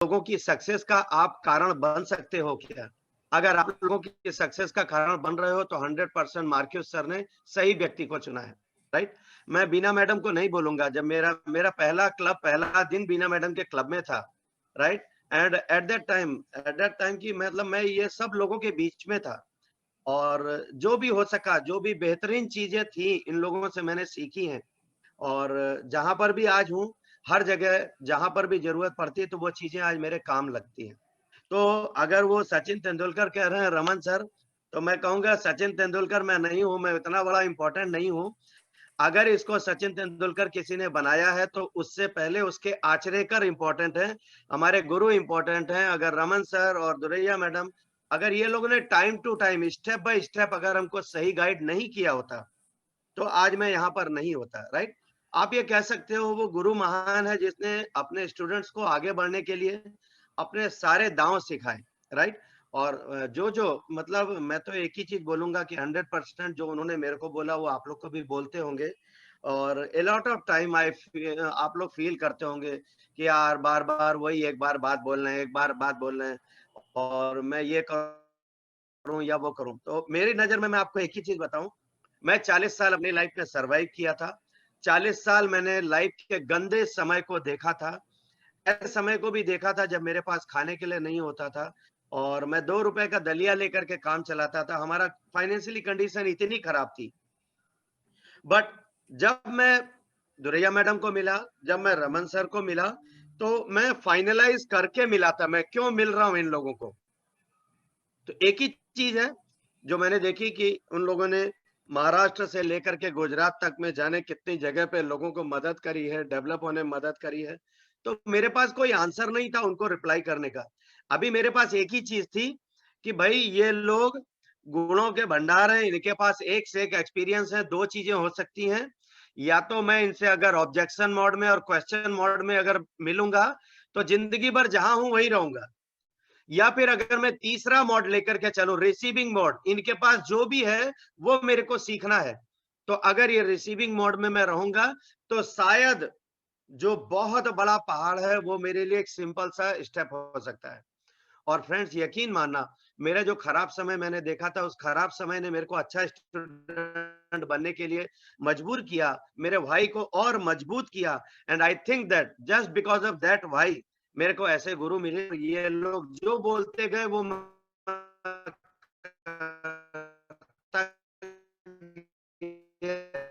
लोगों की सक्सेस का आप कारण बन सकते हो क्या? अगर आप लोगों की सक्सेस का कारण बन रहे हो तो 100% मार्क्यूस सर ने सही व्यक्ति को चुना है, राइट? मैं बीना मैडम को नहीं बोलूँगा, जब मेरा मेरा पहला दिन बीना मैडम के क्लब में था, right? And at that time कि मतलब मैं ये सब लोगों के बीच में था और जो भी हो सका, जो भी बेहतरीन चीज़ें थी, इन लोगों से मैंने सीखी हैं। और जहाँ पर भी आज हूँ, हर जगह जहाँ पर भी ज़रूरत पड़ती है, तो वो चीज़ें आज मेरे काम लगती हैं। तो अगर वो सचिन तेंदुलकर कह रहे हैं रमन सर, तो मैं कहूँगा सचिन तेंदुलकर मैं नहीं हूँ, मैं इतना बड़ा इम्पोर्टेंट नहीं हूँ। अगर इसको सचिन तेंदुलकर किसी ने बनाया है, तो उससे पहले उसके आचरेकर इम्पोर्टेंट हैं, हमारे गुरु इम्पोर्टेंट हैं। अगर रमन सर और दुरैया मैडम, अगर ये लोगों ने time to time, step by step अगर हमको सही गाइड नहीं किया होता, तो आज मैं यहाँ पर नहीं होता, राइट? आप ये कह सकते हो वो गुरु महान है जिसने अपने स्टूडेंट्स को आगे बढ़ने के लिए अपने सारे दांव सिखाए, राइट? और जो मतलब मैं तो एक ही चीज़ बोलूँगा कि 100% जो उन्होंने मेरे को बोला वो आप लोग को भी बोलते होंगे और अ लॉट ऑफ टाइम आप लोग फ़ील करते होंगे कि यार बार-बार वही एक बार बात बोल रहे हैं, एक बार बात बोल रहे हैं और मैं ये करूँ या वो करूँ। तो मेरी नज़र में मैं आपको एक ही चीज़ बताऊँ, मैं 40 साल अपनी लाइफ में सर्वाइव किया था। 40 साल मैंने लाइफ के गंदे समय को देखा था। ऐसे समय को भी देखा था जब मेरे पास खाने के लिए नहीं होता था और मैं ₹2 का दलिया लेकर के काम चलाता था। हमारा फाइनेंशियली कंडीशन इतनी खराब थी। बट जब मैं दुरैया मैडम को मिला, जब मैं रमन सर को मिला, तो मैं फाइनलाइज़ करके मिला था, मैं क्यों मिल रहा हूँ इन लोगों को। तो एक ही चीज़ है, जो मैंने देखी कि उन लोगों ने महाराष्ट्र से लेकर के गुजरात तक में जाने कितनी जगह पे लोगों को मदद करी है, डेवलप होने में मदद करी है। तो मेरे पास कोई आंसर नहीं था उनको रिप्लाई करने का। अभी मेरे पास एक ही चीज़ थी कि भई ये लोग गुणों के भंडार हैं, इनके पास एक से एक एक्सपीरियंस है, 2 चीज़ें हो सकती हैं, या तो मैं इनसे अगर ऑब्जेक्शन मोड में और क्वेश्चन मोड में अगर मिलूँगा, तो ज़िंदगी भर जहाँ हूँ वहीं रहूँगा। या फिर अगर मैं तीसरा मोड लेकर के चलूं रिसीविंग मोड, इनके पास जो भी है वो मेरे को सीखना है। तो अगर ये रिसीविंग मोड में मैं रहूंगा तो शायद जो बहुत बड़ा पहाड़ है वो मेरे लिए एक सिंपल सा स्टेप हो सकता है। और फ्रेंड्स यकीन मानना, मेरा जो खराब समय मैंने देखा था, उस खराब समय ने मेरे को अच्छा स्टूडेंट बनने के लिए मजबूर किया, मेरे भाई को और मजबूत किया। And I think that just because of that भाई, मेरे को ऐसे गुरु मिले, ये लोग जो बोलते गए वो मैं करता गया।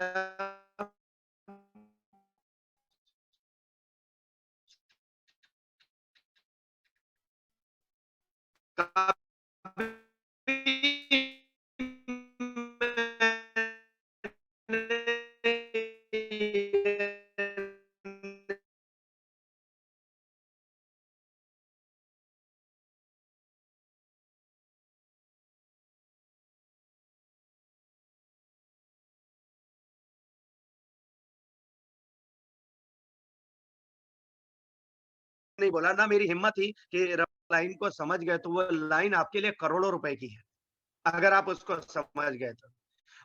नहीं बोला, ना मेरी हिम्मत थी कि लाइन को समझ गए तो वो लाइन आपके लिए करोड़ों रुपए की है, अगर आप उसको समझ गए तो।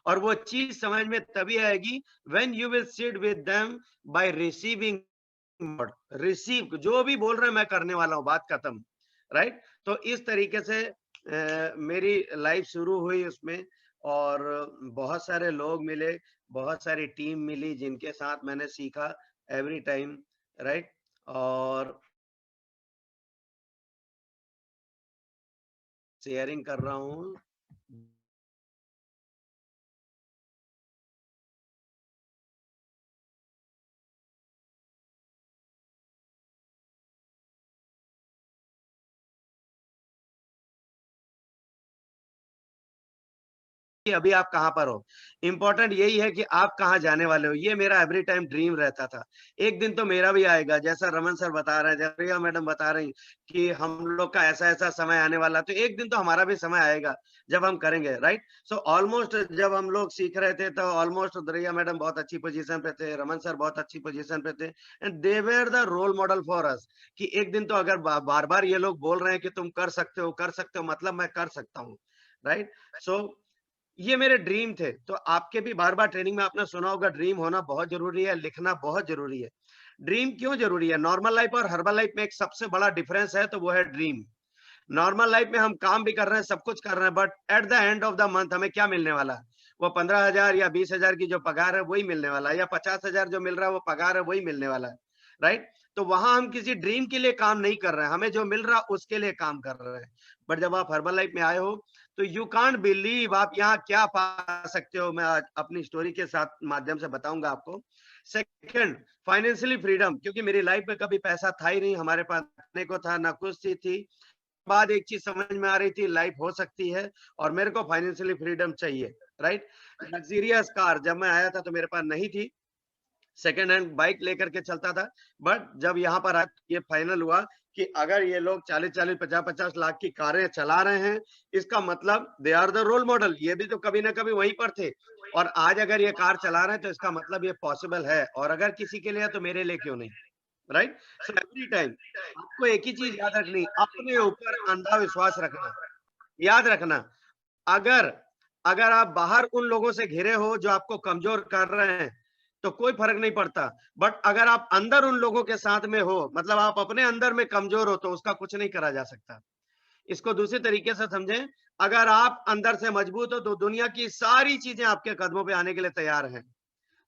और वो चीज़ समझ में तभी आएगी when you will sit with them by receiving mode. Receive जो भी बोल रहे हैं मैं करने वाला हूँ, बात खत्म, राइट? तो इस तरीके से मेरी लाइफ शुरू हुई उसमें और बहुत सारे लोग मिले, बहुत सारी टीम मिली जिनके साथ मैंने सीखा एवरी टाइम, राइट? और शेयरिंग कर रहा हूँ। कि अभी आप कहाँ पर हो। इम्पोर्टेंट यही है कि आप कहाँ जाने वाले हो, ये मेरा एवरी टाइम ड्रीम रहता था। एक दिन तो मेरा भी आएगा, जैसा रमन सर बता रहे हैं, जैसे प्रिया मैडम बता रही कि हम लोग का ऐसा-ऐसा समय आने वाला है, तो एक दिन तो हमारा भी समय आएगा, जब हम करेंगे, राइट? सो ऑलमोस्ट जब हम लोग सीख रहे थे, तो ऑलमोस्ट दरिया मैडम बहुत अच्छी पोज़ीशन पे थे, रमन सर बहुत अच्छी पोज़ीशन पे थे and they were the role model for us कि एक दिन तो अगर बार-बार ये लोग बोल रहे हैं कि तुम कर सकते हो, मतलब मैं कर सकता हूँ, राइट? सो ये मेरे ड्रीम थे। तो आपके भी बार-बार ट्रेनिंग में आपने सुना होगा ड्रीम होना बहुत ज़रूरी है, लिखना बहुत ज़रूरी है। ड्रीम क्यों जरूरी है? नॉर्मल लाइफ और हर्बल लाइफ में एक सबसे बड़ा डिफरेंस है, तो वो है ड्रीम। नॉर्मल लाइफ में हम काम भी कर रहे हैं, सब कुछ कर रहे हैं, but at the end of the month हमें क्या मिलने वाला है? वो 15,000 या 20,000 की जो पगार है वही मिलने वाला है, या 50,000 जो मिल रहा है वो पगार है वही मिलने वाला है, राइट? तो वहां हम किसी ड्रीम के लिए काम नहीं कर रहे हैं, हमें जो मिल रहा है उसके लिए काम कर रहे हैं। बट जब आप हर्बल लाइफ में आए हो तो यू कांट बिलीव आप यहाँ क्या पा सकते हो। मैं आज अपनी स्टोरी के साथ माध्यम से बताऊंगा आपको। सेकंड, फाइनेंशियली फ्रीडम, क्योंकि मेरी लाइफ में कभी पैसा था ही नहीं, हमारे पास खाने को था ना कुछ थी। बाद एक चीज समझ में आ रही थी, लाइफ हो सकती है और मेरे को फाइनेंशियली फ्रीडम चाहिए, राइट? लग्जरियस कार जब मैं आया था तो मेरे पास नहीं थी, सेकेंड हैंड बाइक लेकर के चलता था। बट जब यहाँ पर ये फाइनल हुआ कि अगर ये लोग 40-40, 50-50 लाख की कारें चला रहे हैं, इसका मतलब they are the role model. ये भी तो कभी ना कभी वहीं पर थे, और आज अगर ये कार चला रहे हैं तो इसका मतलब ये पॉसिबल है, और अगर किसी के लिए है तो मेरे लिए क्यों नहीं, राइट? सो एवरी टाइम आपको एक ही चीज याद रखनी, अपने ऊपर अंधा विश्वास रखना। याद रखना, अगर अगर आप बाहर उन लोगों से घिरे हो जो आपको कमजोर कर रहे हैं तो कोई फर्क नहीं पड़ता, बट अगर आप अंदर उन लोगों के साथ में हो, मतलब आप अपने अंदर में कमजोर हो, तो उसका कुछ नहीं करा जा सकता। इसको दूसरे तरीके से समझें, अगर आप अंदर से मजबूत हो तो दुनिया की सारी चीजें आपके कदमों पे आने के लिए तैयार हैं।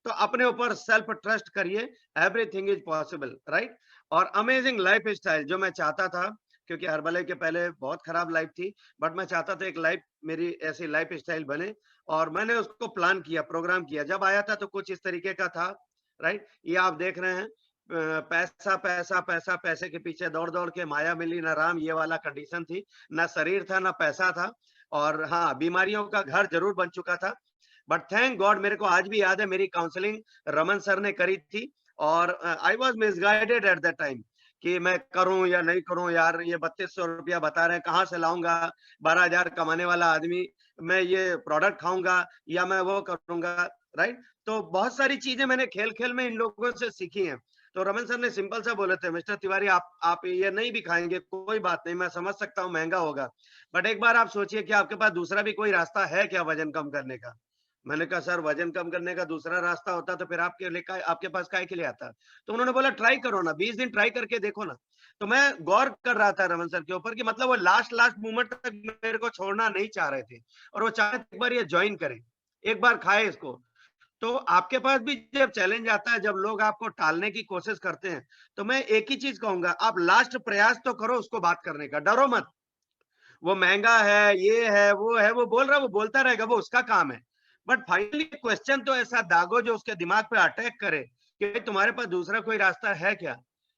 तो अपने ऊपर सेल्फ ट्रस्ट करिए, एवरीथिंग इज पॉसिबल, राइट? और अमेजिंग लाइफ स्टाइल जो मैं चाहता था, क्योंकि हर्बल के पहले बहुत खराब लाइफ थी, बट मैं चाहता था एक लाइफ मेरी ऐसी लाइफ स्टाइल बने, और मैंने उसको प्लान किया, प्रोग्राम किया। जब आया था तो कुछ इस तरीके का था, राइट? ये आप देख रहे हैं, पैसा पैसा पैसा, पैसे के पीछे दौड़ दौड़ के माया मिली ना राम, ये वाला कंडीशन थी। ना शरीर था ना पैसा था, और हाँ, बीमारियों का घर जरूर बन चुका था। बट थैंक गॉड, मेरे को आज भी याद है मेरी काउंसलिंग रमन सर ने करी थी, और I was misguided at that time कि मैं करूं या नहीं करूं। यार ये 3200 रुपया बता रहे हैं, कहाँ से लाऊंगा? 12,000 कमाने वाला आदमी, मैं ये प्रोडक्ट खाऊंगा या मैं वो करूंगा, राइट? तो बहुत सारी चीजें मैंने खेल खेल में इन लोगों से सीखी हैं। तो रमन सर ने सिंपल सा बोले थे, मिस्टर तिवारी आप ये नहीं भी खाएंगे कोई बात नहीं, मैं समझ सकता हूँ महंगा होगा, बट एक बार आप सोचिए कि आपके पास दूसरा भी कोई रास्ता है क्या वजन कम करने का? मैंने कहा सर, वजन कम करने का दूसरा रास्ता होता तो फिर आपके पास काहे के लिए आता? तो उन्होंने बोला ट्राई करो ना, 20 दिन ट्राई करके देखो ना। तो मैं गौर कर रहा था रमन सर के ऊपर कि मतलब वो लास्ट लास्ट मोमेंट तक मेरे को छोड़ना नहीं चाह रहे थे, और वो चाहे एक बार ये ज्वाइन करें, एक बार खाए इसको। तो आपके पास भी जब चैलेंज आता है, जब लोग आपको टालने की कोशिश करते हैं, तो मैं एक ही चीज कहूंगा, आप लास्ट प्रयास तो करो उसको बात करने का, डरो मत। वो महंगा है, ये है, वो बोल रहा है, वो बोलता रहेगा, वो उसका काम है। बट फाइनली क्वेश्चन तो ऐसा दागो जो उसके दिमाग पे अटैक करे कि तुम्हारे पास दूसरा कोई रास्ता है क्या?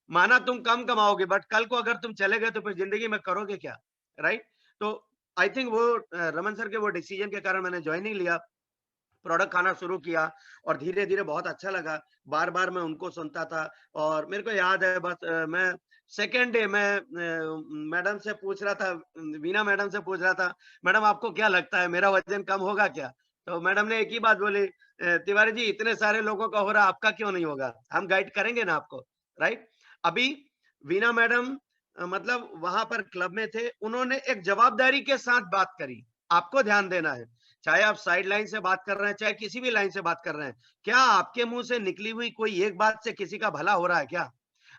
माना तुम कम कमाओगे, बट कल को अगर तुम चले गए तो फिर जिंदगी में करोगे क्या, राइट? तो आई थिंक वो रमन सर के वो डिसीजन के कारण मैंने ज्वाइनिंग लिया, प्रोडक्ट खाना शुरू किया, और धीरे धीरे बहुत अच्छा लगा। बार बार मैं उनको सुनता था, और मेरे को याद है बस मैं सेकेंड डे मैं मैडम से पूछ रहा था, वीना मैडम से पूछ रहा था, मैडम आपको क्या लगता है मेरा वजन कम होगा क्या? तो मैडम ने एक ही बात बोली, तिवारी जी इतने सारे लोगों का हो रहा, आपका क्यों नहीं होगा? हम गाइड करेंगे ना आपको, राइट? अभी वीना मैडम मतलब वहां पर क्लब में थे, उन्होंने एक जवाबदारी के साथ बात करी। आपको ध्यान देना है, चाहे आप साइड लाइन से बात कर रहे हैं, चाहे किसी भी लाइन से बात कर रहे हैं, क्या आपके मुंह से निकली हुई कोई एक बात से किसी का भला हो रहा है क्या?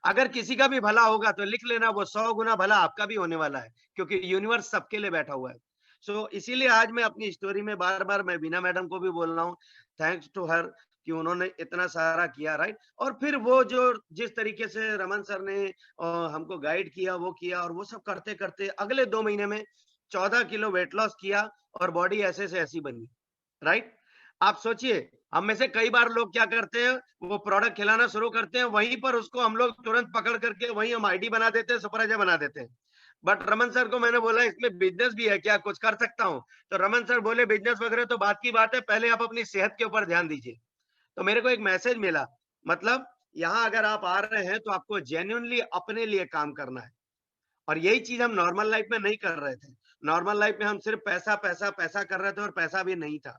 अगर किसी का भी भला होगा तो लिख लेना, वो 100 गुना भला आपका भी होने वाला है, क्योंकि यूनिवर्स सबके लिए बैठा हुआ है। सो इसीलिए आज मैं अपनी स्टोरी में बार बार मैं बीना मैडम को भी बोल रहा हूँ, थैंक्स टू हर, कि उन्होंने इतना सारा किया, राइट? और फिर वो जो जिस तरीके से रमन सर ने हमको गाइड किया, वो किया, और वो सब करते करते अगले 2 महीने में 14 किलो वेट लॉस किया, और बॉडी ऐसे से ऐसी बनी, राइट? आप सोचिए, हम में से कई बार लोग क्या करते हैं, वो प्रोडक्ट खिलाना शुरू करते हैं, वहीं पर उसको हम लोग तुरंत पकड़ करके वहीं हम आईडी बना देते हैं, सुपरवाइजर बना देते हैं। बट रमन सर को मैंने बोला इसमें बिजनेस भी है क्या, कुछ कर सकता हूँ? तो रमन सर बोले बिजनेस वगैरह तो बात की बात है, पहले आप अपनी सेहत के ऊपर ध्यान दीजिए। तो मेरे को एक मैसेज मिला, मतलब यहाँ अगर आप आ रहे हैं तो आपको जेन्युइनली अपने लिए काम करना है, और यही चीज हम नॉर्मल लाइफ में नहीं कर रहे थे। नॉर्मल लाइफ में हम सिर्फ पैसा पैसा पैसा कर रहे थे, और पैसा भी नहीं था।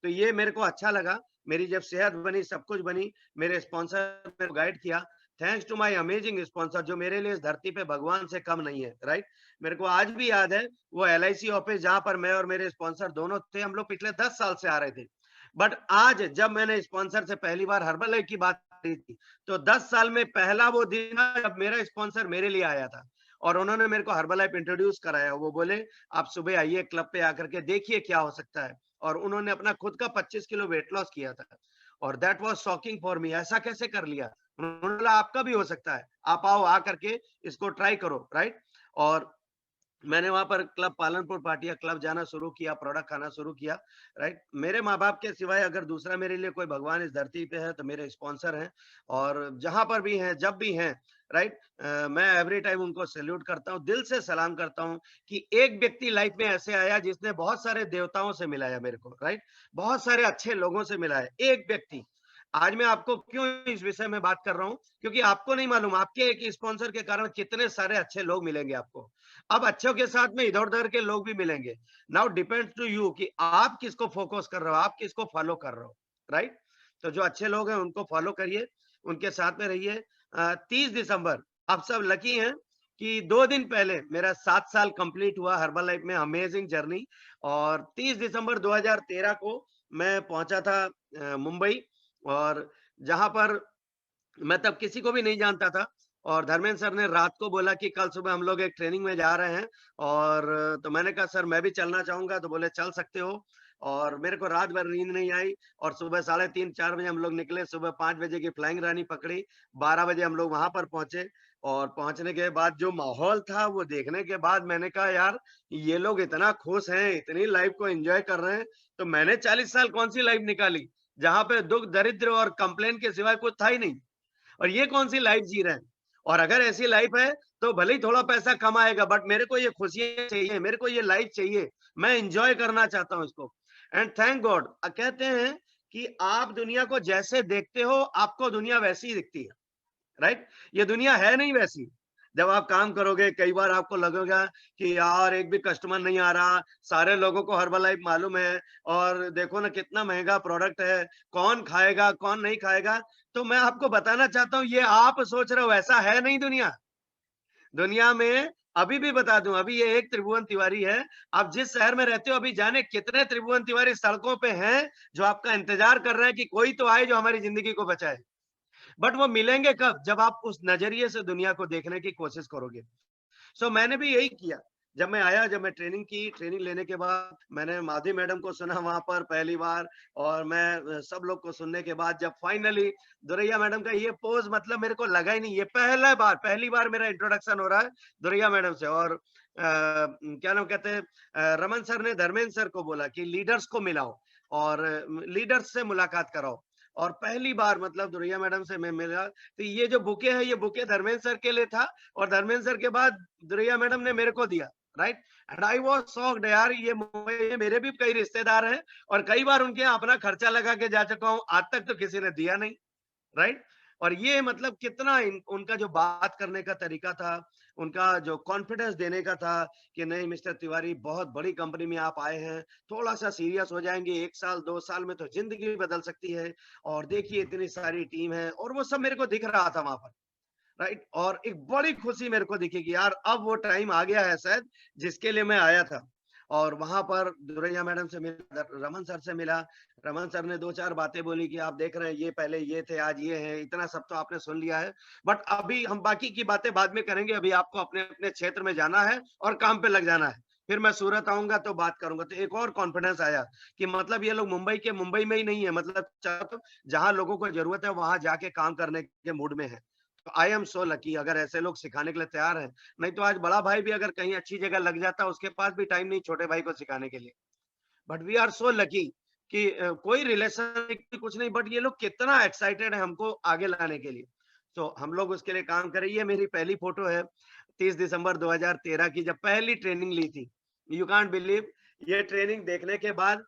तो ये मेरे को अच्छा लगा। मेरी जब सेहत बनी, सब कुछ बनी, मेरे स्पॉन्सर मेरे को गाइड किया। Thanks to my amazing sponsor, जो मेरे लिए इस धरती पे भगवान से कम नहीं है, राइट? मेरे को आज भी याद है वो LIC ऑफिस जहां पर मैं और मेरे स्पॉन्सर दोनों थे, हम लोग पिछले 10 साल से आ रहे थे। बट आज जब मैंने स्पॉन्सर से पहली बार हर्बल लाइफ की बात रही थी। तो 10 साल में पहला वो दिन था जब मेरा स्पॉन्सर मेरे लिए आया था और उन्होंने मेरे को हर्बलाइफ इंट्रोड्यूस कराया। वो बोले, "आप सुबह आइए क्लब पे आकर के देखिए क्या हो सकता है।" और उन्होंने अपना खुद का 25 किलो वेट लॉस किया था और that was shocking for me. ऐसा कैसे कर लिया? उन्होंने बोला, "आपका भी हो सकता है। आप आओ, आ करके इसको ट्राई करो।" राइट? और मैंने वहाँ पर क्लब पालनपुर पाटिया क्लब जाना शुरू किया, प्रोडक्ट खाना शुरू किया, राइट? मेरे माँ-बाप के सिवाय अगर दूसरा मेरे लिए कोई भगवान इस धरती पे है, तो मेरे स्पॉन्सर हैं और जहाँ पर भी हैं, जब भी हैं, राइट? मैं एवरी टाइम उनको सैल्यूट करता हूँ, दिल से सलाम करता हूँ कि एक व्यक्ति लाइफ में ऐसे आया जिसने बहुत सारे देवताओं से मिलाया मेरे को, राइट? बहुत सारे अच्छे लोगों से मिलाया, एक व्यक्ति। आज मैं आपको क्यों इस विषय में बात कर रहा हूँ? क्योंकि आपको नहीं मालूम, आपके एक स्पॉन्सर के कारण कितने सारे अच्छे लोग मिलेंगे आपको। अब अच्छों के साथ में इधर-उधर के लोग भी मिलेंगे। नाउ डिपेंड्स टू यू कि आप किसको फोकस कर रहे हो, आप किसको फॉलो कर रहे हो, राइट? तो जो अच्छे लोग हैं उनको फॉलो करिए, उनके साथ में रहिए। 30 दिसंबर आप सब लकी हैं कि 2 दिन पहले मेरा 7 साल कंप्लीट हुआ हर्बल में अमेजिंग जर्नी और 30 दिसंबर 2013 को मैं पहुंचा था मुंबई और जहां पर मैं तब किसी को भी नहीं जानता था और धर्मेंद्र सर ने रात को बोला कि कल सुबह हम लोग एक ट्रेनिंग में जा रहे हैं और तो मैंने कहा सर मैं भी चलना चाहूंगा तो बोले चल सकते हो और मेरे को रात भर नींद नहीं आई और सुबह 3:30-4 बजे हम लोग निकले, सुबह 5 बजे की फ्लाइंग रानी पकड़ी, 12 बजे हम लोग वहां पर पहुंचे और पहुंचने के बाद जो माहौल था वो देखने के बाद मैंने कहा यार ये लोग इतना खुश हैं, इतनी लाइफ को एंजॉय कर रहे हैं, तो मैंने 40 साल कौन सी लाइफ निकाली जहां पे दुख दरिद्र और कंप्लेन के सिवाय कुछ था ही नहीं और ये कौन-सी लाइफ जी रहे हैं। और अगर ऐसी लाइफ है, तो भले ही थोड़ा पैसा कम आएगा बट मेरे को ये खुशियाँ चाहिए, मेरे को ये लाइफ चाहिए। मैं एन्जॉय करना चाहता हूँ इसको। एंड थैंक गॉड कहते हैं कि आप दुनिया को जैसे देखते हो, आपको दुनिया वैसी ही दिखती है। राइट? ये दुनिया है नहीं वैसी। जब आप काम करोगे कई बार आपको लगेगा कि यार एक भी कस्टमर नहीं आ रहा, सारे लोगों को हर्बलाइफ मालूम है और देखो ना कितना महँगा प्रोडक्ट है, कौन खाएगा, कौन नहीं खाएगा। तो मैं आपको बताना चाहता हूँ ये आप सोच रहे हो ऐसा है नहीं दुनिया। दुनिया में अभी भी बता दूँ, अभी ये एक त्रिभुवन तिवारी है। आप जिस शहर में रहते हो अभी जाने कितने त्रिभुवन तिवारी सड़कों पे हैं, जो आपका इंतज़ार कर रहे हैं कि कोई तो आए जो हमारी ज़िंदगी को बचाए। बट वो मिलेंगे कब? जब आप उस नज़रिए से दुनिया को देखने की कोशिश करोगे। सो मैंने भी यही किया। जब मैं आया, जब मैं ट्रेनिंग की, ट्रेनिंग लेने के बाद मैंने माधवी मैडम को सुना वहाँ पर पहली बार और मैं सब लोग को सुनने के बाद जब फाइनली दुरैया मैडम का ये पोज़ मतलब मेरे को लगा ही नहीं, ये पहली बार मेरा इंट्रोडक्शन हो रहा है दुरैया मैडम से और क्या नाम कहते हैं रमन सर ने धर्मेंद्र सर को बोला कि लीडर्स को मिलाओ और लीडर्स से मुलाकात कराओ। और पहली बार मतलब दुरैया मैडम से मैं मिला, तो ये जो बुके है, ये बुके धर्मेंद्र सर के लिए था और धर्मेंद्र सर के बाद दुरैया मैडम ने मेरे को दिया, right? And I was shocked यार ये मुंबई में मेरे भी कई रिश्तेदार हैं और कई बार उनके यहाँ अपना खर्चा लगा के जा चुका हूँ, आज तक तो किसी ने दिया नहीं। राइट? और ये मतलब कितना उनका जो बात करने का तरीका था, उनका जो कॉन्फिडेंस देने का था कि नहीं मिस्टर तिवारी बहुत बड़ी कंपनी में आप आए हैं, थोड़ा-सा सीरियस हो जाएँगे, 1 साल 2 साल में तो ज़िंदगी बदल सकती है और देखिए इतनी सारी टीम है और वो सब मेरे को दिख रहा था वहाँ पर, राइट? और एक बड़ी खुशी मेरे को दिखी कि यार अब वो टाइम आ गया है शायद जिसके लिए मैं आया था। और वहाँ पर दुरैया मैडम से मिला, रमन सर से मिला। रमन सर ने 2-4 बातें बोली कि आप देख रहे हैं ये पहले ये थे, आज ये हैं, इतना सब तो आपने सुन लिया है। बट अभी हम बाकी की बातें बाद में करेंगे, अभी आपको अपने-अपने क्षेत्र में जाना है और काम पे लग जाना है। फिर मैं सूरत आऊँगा तो बात करूँगा। तो एक और कॉन्फिडेंस आया कि मतलब ये लोग मुंबई में ही नहीं है, मतलब जहाँ लोगों को ज़रूरत है वहाँ जाके काम करने के मूड में है। तो आई एम सो लकी अगर ऐसे लोग सिखाने के लिए तैयार हैं। नहीं तो आज बड़ा भाई भी अगर कहीं अच्छी जगह लग जाता, उसके पास भी टाइम नहीं छोटे भाई को सिखाने के लिए। But we are so lucky कि कोई रिलेशन कुछ नहीं बट ये लोग कितना एक्साइटेड है हमको आगे लाने के लिए। तो हम लोग उसके लिए काम करें। ये मेरी पहली फोटो है 30 दिसंबर 2013 की जब पहली ट्रेनिंग ली थी। यू कांट बिलीव ये ट्रेनिंग देखने के बाद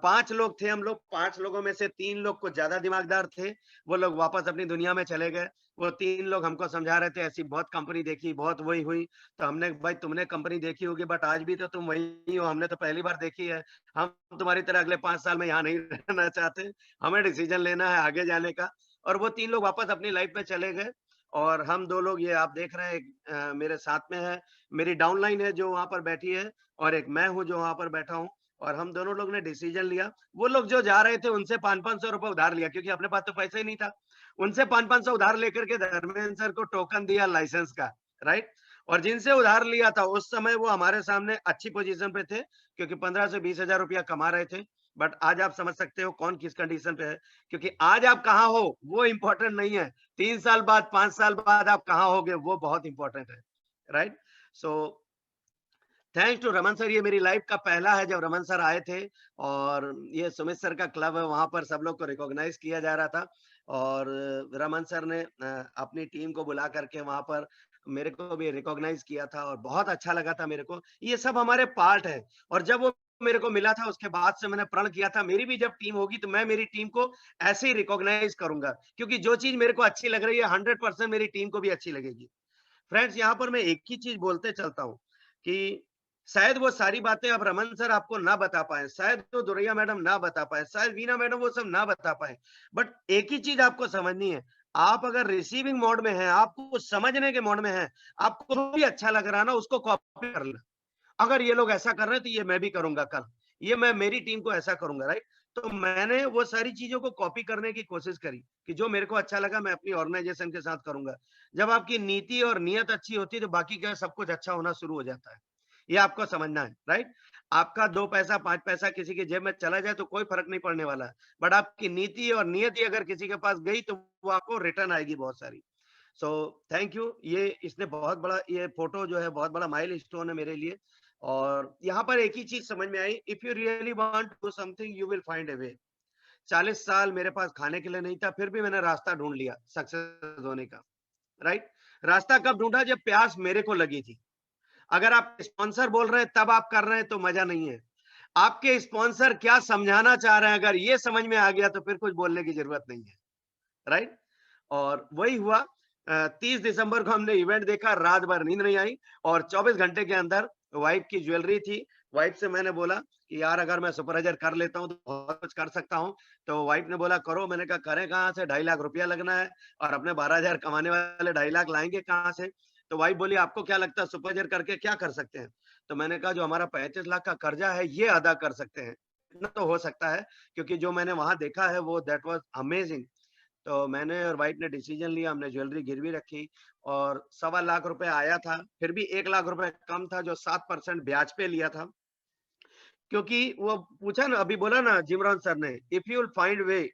5 लोग थे हम लोग, 5 लोगों में से 3 लोग कुछ ज़्यादा दिमागदार थे। वो लोग वापस अपनी दुनिया में चले गए। वो 3 लोग हमको समझा रहे थे ऐसी बहुत कंपनी देखी, बहुत वही हुई। तो हमने भाई तुमने कंपनी देखी होगी बट आज भी तो तुम वही हो, हमने तो पहली बार देखी है। हम तुम्हारी तरह अगले 5 साल में यहाँ नहीं रहना चाहते। हमें डिसीजन लेना है आगे जाने का और वो 3 लोग वापस अपनी लाइफ में चले गए और हम 2 लोग ये आप देख रहे हैं मेरे साथ में है। मेरी डाउनलाइन है जो वहाँ पर बैठी है और एक मैं हूँ जो वहाँ पर बैठा हूँ और हम दोनों लोग ने डिसीजन लिया। वो लोग जो जा रहे थे उनसे 500-500 रुपए उधार लिया क्योंकि अपने पास तो पैसा ही नहीं था। उनसे 500-500 उधार लेकर के धर्मेंद्र सर को टोकन दिया लाइसेंस का, राइट? और जिनसे उधार लिया था उस समय वो हमारे सामने अच्छी पोजीशन पे थे, क्योंकि 15 से 20 हजार रुपया कमा रहे थे। बट आज आप समझ सकते हो कौन किस कंडीशन पे है, क्योंकि आज आप कहाँ हो वो इम्पोर्टेंट नहीं है, 3 साल बाद 5 साल बाद आप कहाँ होगे वो बहुत इंपॉर्टेंट है, right? So thanks to Raman sir, ये मेरी लाइफ का पहला है जब रमन सर आए थे, और ये सुमित सर का क्लब है, वहां पर सब लोग को रिकॉग्नाइज किया जा रहा था, और रमन सर ने अपनी टीम को बुला करके वहां पर मेरे को भी रिकॉग्नाइज किया था, और बहुत अच्छा लगा था मेरे को। ये सब हमारे पार्ट है, और जब वो मेरे को मिला था उसके बाद से मैंने प्रण किया था मेरी भी जब टीम होगी तो मैं मेरी टीम को ऐसे ही रिकॉग्नाइज करूंगा, क्योंकि जो चीज मेरे को अच्छी लग रही है 100% मेरी टीम को भी अच्छी लगेगी। फ्रेंड्स, यहाँ पर मैं एक ही चीज बोलते चलता हूँ कि शायद वो सारी बातें अब रमन सर आपको ना बता पाए, शायद तो दुरैया मैडम ना बता पाए, शायद वीना मैडम वो सब ना बता पाए, बट एक ही चीज आपको समझनी है, आप अगर रिसीविंग मोड में हैं, आपको समझने के मोड में हैं, आपको जो भी अच्छा लग रहा है ना उसको कॉपी कर लेना। अगर ये लोग ऐसा कर रहे हैं तो ये मैं भी करूंगा कल, ये मैं मेरी टीम को ऐसा करूंगा, राइट? तो मैंने वो सारी चीजों को कॉपी करने की कोशिश करी कि जो मेरे को अच्छा लगा मैं अपनी ऑर्गेनाइजेशन के साथ करूंगा। जब आपकी नीति और नियत अच्छी होती है तो बाकी का सब कुछ अच्छा होना शुरू हो जाता है, ये आपको समझना है, राइट? आपका 2 पैसा 5 पैसा किसी की जेब में चला जाए तो कोई फर्क नहीं पड़ने वाला है, बट आपकी नीति और नियति अगर किसी के पास गई तो वो आपको रिटर्न आएगी बहुत सारी। सो थैंक यू, ये इसने बहुत बड़ा, ये फोटो जो है बहुत बड़ा माइलस्टोन है मेरे लिए। और यहाँ पर एक ही चीज समझ में आई, if you really want to do something you will find a way. 40 साल मेरे पास खाने के लिए नहीं था, फिर भी मैंने रास्ता ढूंढ लिया सक्सेस होने का, राइट? रास्ता कब ढूंढा? जब प्यास मेरे को लगी थी। अगर आप स्पॉन्सर बोल रहे हैं तब आप कर रहे हैं तो मजा नहीं है। आपके स्पॉन्सर क्या समझाना चाह रहे हैं अगर ये समझ में आ गया तो फिर कुछ बोलने की जरूरत नहीं है, राइट? और वही हुआ। 30 दिसंबर को हमने इवेंट देखा, रात भर नींद नहीं आई, और 24 घंटे के अंदर वाइफ की ज्वेलरी थी। वाइफ से मैंने बोला कि यार अगर मैं सुपरवाइजर कर लेता हूँ तो बहुत कुछ कर सकता हूँ। तो वाइफ ने बोला करो। मैंने कहा करें कहाँ से, 2.5 लाख रुपया लगना है, और अपने 12,000 कमाने वाले 2.5 लाख लाएंगे कहाँ से? तो वाइफ बोली आपको क्या लगता है सुपरवाइजर करके क्या कर सकते हैं? तो मैंने कहा जो हमारा 35 लाख का कर्जा है ये अदा कर सकते हैं, इतना तो हो सकता है, क्योंकि जो मैंने वहां देखा है वो दैट वाज अमेजिंग। तो मैंने और वाइफ ने डिसीजन लिया, हमने ज्वेलरी गिरवी रखी, और 1.25 लाख रुपए आया था, फिर भी 1 लाख रुपए कम था जो 7% ब्याज पे लिया था। क्योंकि वो पूछा ना, अभी बोला ना जिमरन सर ने, if you will find way,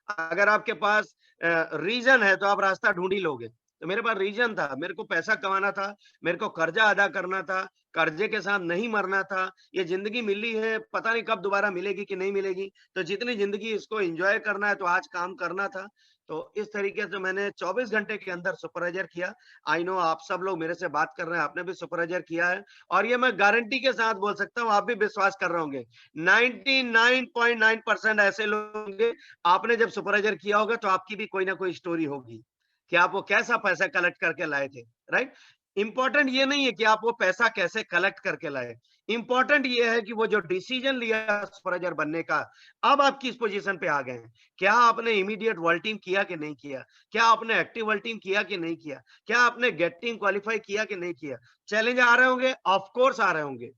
अगर आपके पास रीजन है तो आप रास्ता ढूंढ ही लोगे। तो मेरे पास रीजन था, मेरे को पैसा कमाना था, मेरे को कर्जा अदा करना था, कर्जे के साथ नहीं मरना था। ये जिंदगी मिली है, पता नहीं कब दोबारा मिलेगी कि नहीं मिलेगी, तो जितनी जिंदगी इसको एंजॉय करना है तो आज काम करना था। तो इस तरीके से मैंने 24 घंटे के अंदर सुपरवाइजर किया। आई नो आप सब लोग मेरे से बात कर रहे हैं, आपने भी सुपरवाइजर किया है, और ये मैं गारंटी के साथ बोल सकता हूँ, आप भी विश्वास कर रहे होंगे, 99.9% ऐसे लोग होंगे, आपने जब सुपरवाइजर किया होगा तो आपकी भी कोई ना कोई स्टोरी होगी कि आप वो कैसा पैसा कलेक्ट करके लाए थे, राइट? इंपॉर्टेंट ये नहीं है कि आप वो पैसा कैसे कलेक्ट करके लाए, इंपॉर्टेंट ये है कि वो जो डिसीजन लिया सुपरवाइजर बनने का, अब आप किस पोजीशन पे आ गए हैं। क्या आपने इमीडिएट वर्ल्ड टीम किया कि नहीं किया? क्या आपने एक्टिव वर्ल्ड टीम किया कि नहीं किया? क्या आपने गेट टीम क्वालिफाई किया कि नहीं किया? चैलेंज आ रहे होंगे, ऑफ कोर्स आ रहे होंगे।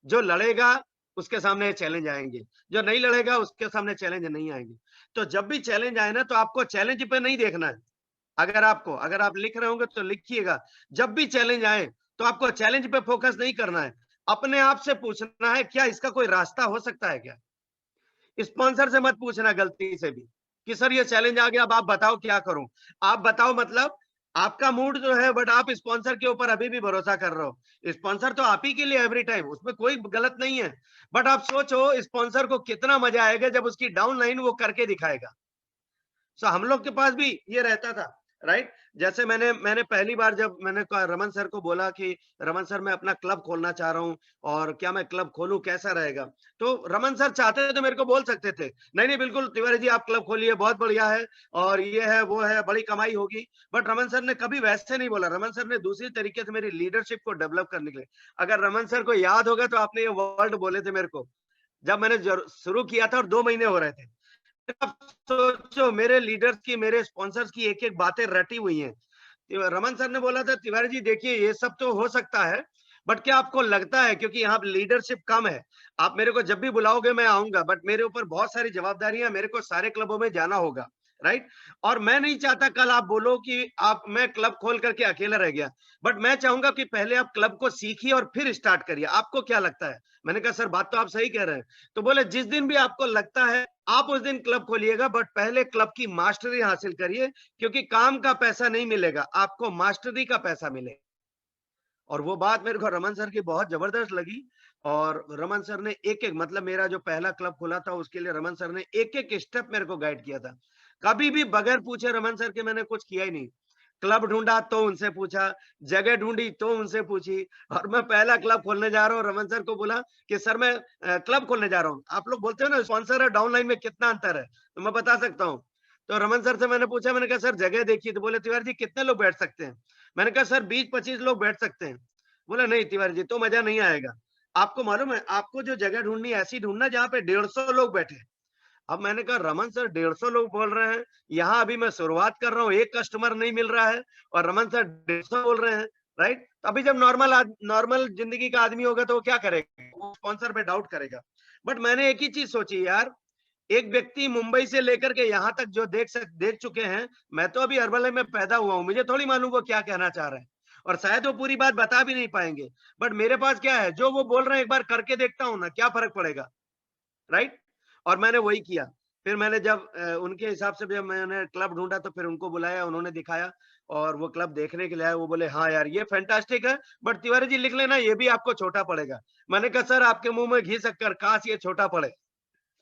जो लड़ेगा उसके सामने चैलेंज आएंगे, जो नहीं लड़ेगा उसके सामने चैलेंज नहीं आएंगे। तो जब भी चैलेंज आए ना तो आपको चैलेंज पे नहीं देखना है। अगर आप लिख रहे होंगे तो लिखिएगा, जब भी चैलेंज आए तो आपको चैलेंज पे फोकस नहीं करना है, अपने आप से पूछना है क्या इसका कोई रास्ता हो सकता है क्या? स्पॉन्सर से मत पूछना गलती से भी कि सर ये चैलेंज आ गया, अब आप बताओ क्या करूं। आप बताओ मतलब आपका मूड जो है, बट आप स्पॉन्सर के ऊपर अभी भी भरोसा कर रहे हो। स्पॉन्सर तो आप ही के लिए एवरी टाइम, उसमें कोई गलत नहीं है, बट आप सोचो स्पॉन्सर को कितना मजा आएगा जब उसकी डाउन लाइन वो करके दिखाएगा। सो हम लोग के पास भी ये रहता था, राइट? जैसे मैंने मैंने पहली बार जब मैंने रमन सर को बोला कि रमन सर मैं अपना क्लब खोलना चाह रहा हूँ, और क्या मैं क्लब खोलूं, कैसा रहेगा? तो रमन सर चाहते थे तो मेरे को बोल सकते थे नहीं नहीं बिल्कुल तिवारी जी आप क्लब खोलिए, बहुत बढ़िया है, और ये है वो है, बड़ी कमाई होगी। बट रमन सर ने कभी वैसे नहीं बोला, रमन सर ने दूसरी तरीके से मेरी लीडरशिप को डेवलप करने के लिए, अगर रमन सर को याद होगा तो आपने ये वर्ड बोले थे मेरे को जब मैंने शुरू किया था और 2 महीने हो रहे थे। आप सोचो मेरे लीडर्स की, मेरे स्पॉन्सर्स की एक एक बातें रटी हुई हैं। रमन सर ने बोला था तिवारी जी देखिए ये सब तो हो सकता है, बट क्या आपको लगता है, क्योंकि यहाँ लीडरशिप कम है, आप मेरे को जब भी बुलाओगे मैं आऊंगा, बट मेरे ऊपर बहुत सारी जवाबदारियां, मेरे को सारे क्लबों में जाना होगा, राइट। और मैं नहीं चाहता कल आप बोलो कि आप मैं क्लब खोल करके अकेला रह गया, बट मैं चाहूंगा कि पहले आप क्लब को सीखिए और फिर स्टार्ट करिए। आपको क्या लगता है? मैंने कहा सर बात तो आप सही कह रहे हैं। तो बोले जिस दिन भी आपको लगता है आप उस दिन क्लब खोलिएगा, बट पहले क्लब की मास्टरी हासिल करिए, क्योंकि काम का पैसा नहीं मिलेगा, आपको मास्टरी का पैसा मिलेगा। और वो बात मेरे को रमन सर की बहुत जबरदस्त लगी। और रमन सर ने एक-एक मतलब मेरा जो पहला क्लब खुला था उसके लिए रमन सर ने एक-एक स्टेप मेरे को गाइड किया था। कभी भी बगैर पूछे रमन सर के मैंने कुछ किया ही नहीं। क्लब ढूँढा तो उनसे पूछा, जगह ढूँढी तो उनसे पूछी। और मैं पहला क्लब खोलने जा रहा हूँ, रमन सर को बोला कि सर मैं क्लब खोलने जा रहा हूँ। आप लोग बोलते हो ना स्पॉन्सर और डाउनलाइन में कितना अंतर है? तो मैं बता सकता हूँ। तो रमन सर से मैंने पूछा, मैंने कहा सर जगह देखी? तो बोले तिवारी जी कितने लोग बैठ सकते हैं? मैंने कहा सर 20-25 लोग बैठ सकते हैं। बोला नहीं तिवारी जी तो मजा नहीं आएगा। आपको मालूम है आपको जो जगह ढूंढनी है ऐसी ढूंढना जहाँ पे 150 लोग बैठे। अब मैंने कहा रमन सर 150 लोग बोल रहे हैं, यहाँ अभी मैं शुरुआत कर रहा हूँ, एक कस्टमर नहीं मिल रहा है और रमन सर 150 बोल रहे हैं, राइट। तो अभी जब नॉर्मल जिंदगी का आदमी होगा तो वो क्या करेगा? वो स्पॉन्सर पे डाउट करेगा। बट मैंने एक ही चीज सोची यार, एक व्यक्ति मुंबई से लेकर के यहाँ तक जो देख चुके हैं, मैं तो अभी हर्बल में पैदा हुआ हूँ, मुझे थोड़ी मालूम वो क्या कहना चाह रहे हैं। और शायद वो पूरी बात बता भी नहीं पाएंगे। बट मेरे पास क्या है, जो वो बोल रहे हैं एक बार करके देखता हूँ ना, क्या फर्क पड़ेगा, राइट। और मैंने वही किया। फिर मैंने जब उनके हिसाब से जब मैंने क्लब ढूंढा तो फिर उनको बुलाया, उन्होंने दिखाया और वो क्लब देखने के लिए आए। वो बोले हाँ यार ये फैंटास्टिक है, बट तिवारी जी लिख लेना ये भी आपको छोटा पड़ेगा। मैंने कहा सर आपके मुंह में घी शक्कर, काश ये छोटा पड़े,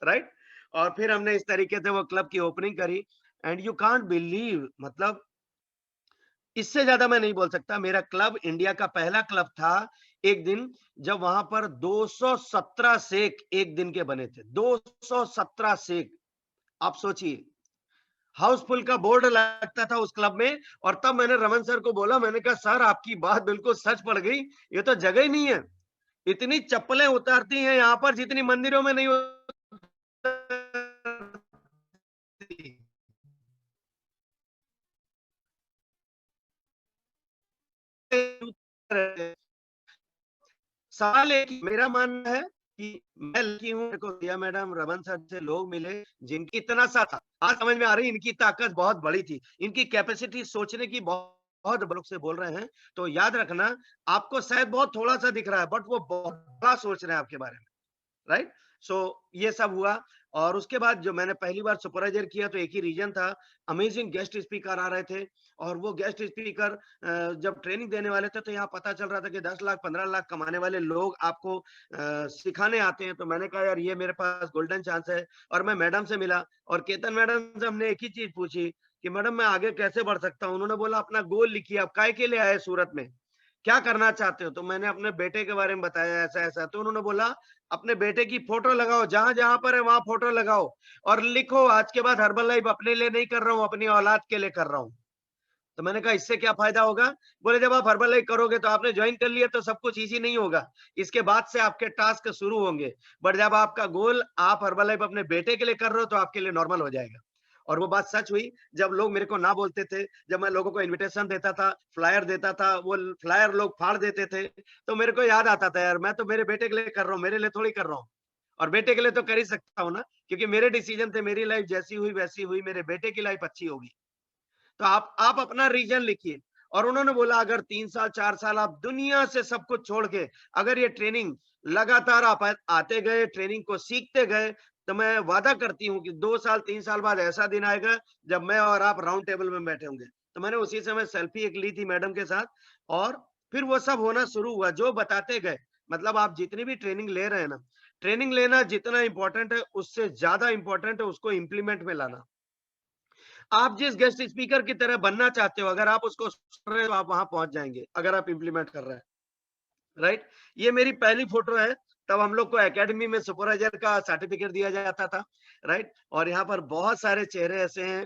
राइट। और फिर हमने इस तरीके से वो क्लब की ओपनिंग करी। एंड यू कांट बिलीव, मतलब इससे ज्यादा मैं नहीं बोल सकता। मेरा क्लब इंडिया का पहला क्लब था एक दिन, जब वहां पर 217 शेख एक दिन के बने थे। 217 शेख, आप सोचिए। हाउसफुल का बोर्ड लगता था उस क्लब में। और तब मैंने रमन सर को बोला, मैंने कहा सर आपकी बात बिल्कुल सच पड़ गई, ये तो जगह ही नहीं है। इतनी चप्पलें उतारती हैं यहाँ पर जितनी मंदिरों में नहीं उतारती। सवाल एक ही, मेरा मानना है कि मैं लकी हूँ, मेरे को दिया मैडम रमन सर से लोग मिले जिनकी इतना सा था। आज समझ में आ रही है इनकी ताकत बहुत बड़ी थी, इनकी कैपेसिटी सोचने की बहुत बहुत बड़ों से बोल रहे हैं। तो याद रखना, आपको शायद बहुत थोड़ा सा दिख रहा है बट वो बहुत बड़ा सोच रहे हैं आपके बारे में, राइट। सो ये सब हुआ। और उसके बाद जो मैंने पहली बार सुपरवाइजर किया तो एक ही रीजन था, अमेजिंग गेस्ट स्पीकर आ रहे थे। और वो गेस्ट स्पीकर जब ट्रेनिंग देने वाले थे तो यहाँ पता चल रहा था कि 10 लाख 15 लाख कमाने वाले लोग आपको सिखाने आते हैं। तो मैंने कहा यार ये मेरे पास गोल्डन चांस है। और मैं मैडम से मिला और केतन मैडम से हमने एक ही चीज पूछी कि मैडम मैं आगे कैसे बढ़ सकता हूँ। उन्होंने बोला अपना गोल लिखिए, आप काय के लिए आए सूरत में, क्या करना चाहते हो? तो मैंने अपने बेटे के बारे में बताया ऐसा ऐसा। तो उन्होंने बोला अपने बेटे की फोटो लगाओ, जहां जहां पर है वहां फोटो लगाओ और लिखो आज के बाद हर्बल लाइफ अपने लिए नहीं कर रहा हूँ, अपनी औलाद के लिए कर रहा हूँ। तो मैंने कहा इससे क्या फायदा होगा? बोले जब आप हर्बल लाइफ करोगे तो आपने ज्वाइन कर लिया तो सब कुछ इजी नहीं होगा, इसके बाद से आपके टास्क शुरू होंगे। बट जब आपका गोल आप हर्बल लाइफ अपने बेटे के लिए कर रहे हो तो आपके लिए नॉर्मल हो जाएगा। और वो बात सच हुई। जब लोग मेरे को ना बोलते थे, जब मैं लोगों को इनविटेशन देता था, फ्लायर देता था, वो फ्लायर लोग फाड़ देते थे, तो मेरे को याद आता था यार मैं तो मेरे बेटे के लिए कर रहा हूँ, मेरे लिए थोड़ी कर रहा हूँ। और बेटे के लिए तो कर ही सकता हूँ ना, क्योंकि मेरे डिसीजन थे, मेरी लाइफ जैसी हुई वैसी हुई, मेरे बेटे की लाइफ अच्छी होगी। तो आप अपना रीजन लिखिए। और उन्होंने बोला अगर 3 साल 4 साल आप दुनिया से सब कुछ छोड़ के अगर ये ट्रेनिंग लगातार आप आते गए, ट्रेनिंग को सीखते गए, तो मैं वादा करती हूँ कि 2 साल 3 साल बाद ऐसा दिन आएगा जब मैं और आप राउंड टेबल में बैठे होंगे। तो मैंने उसी समय सेल्फी एक ली थी मैडम के साथ। और फिर वो सब होना शुरू हुआ जो बताते गए। मतलब आप जितनी भी ट्रेनिंग ले रहे हैं ना, ट्रेनिंग लेना जितना इंपॉर्टेंट है उससे ज्यादा इंपॉर्टेंट है उसको इम्प्लीमेंट में लाना। आप जिस गेस्ट स्पीकर की तरह बनना चाहते हो, अगर आप उसको सुन रहे हो, तो आप वहां पहुंच जाएंगे, अगर आप इंप्लीमेंट कर रहे हैं, राइट। ये मेरी पहली फोटो है। तब हम लोग को एकेडमी में सुपरवाइजर का सर्टिफिकेट दिया जाता था, राइट। और यहाँ पर बहुत सारे चेहरे ऐसे हैं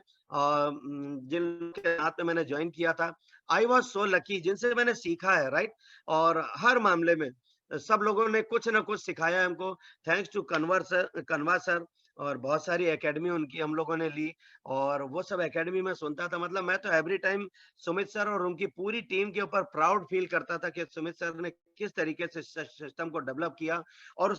जिनके साथ में मैंने ज्वाइन किया था। आई वॉज सो लकी, जिनसे मैंने सीखा है, राइट। और हर मामले में सब लोगों ने कुछ ना कुछ सिखाया है हमको। थैंक्स टू कनवा सर। और बहुत सारी एकेडमी उनकी हम लोगों ने ली। और वो सब एकेडमी में सुनता था, मतलब मैं तो एवरी टाइम सुमित सर और उनकी पूरी टीम के ऊपर प्राउड फील करता था कि सुमित सर ने किस तरीके से सिस्टम को डेवलप किया। और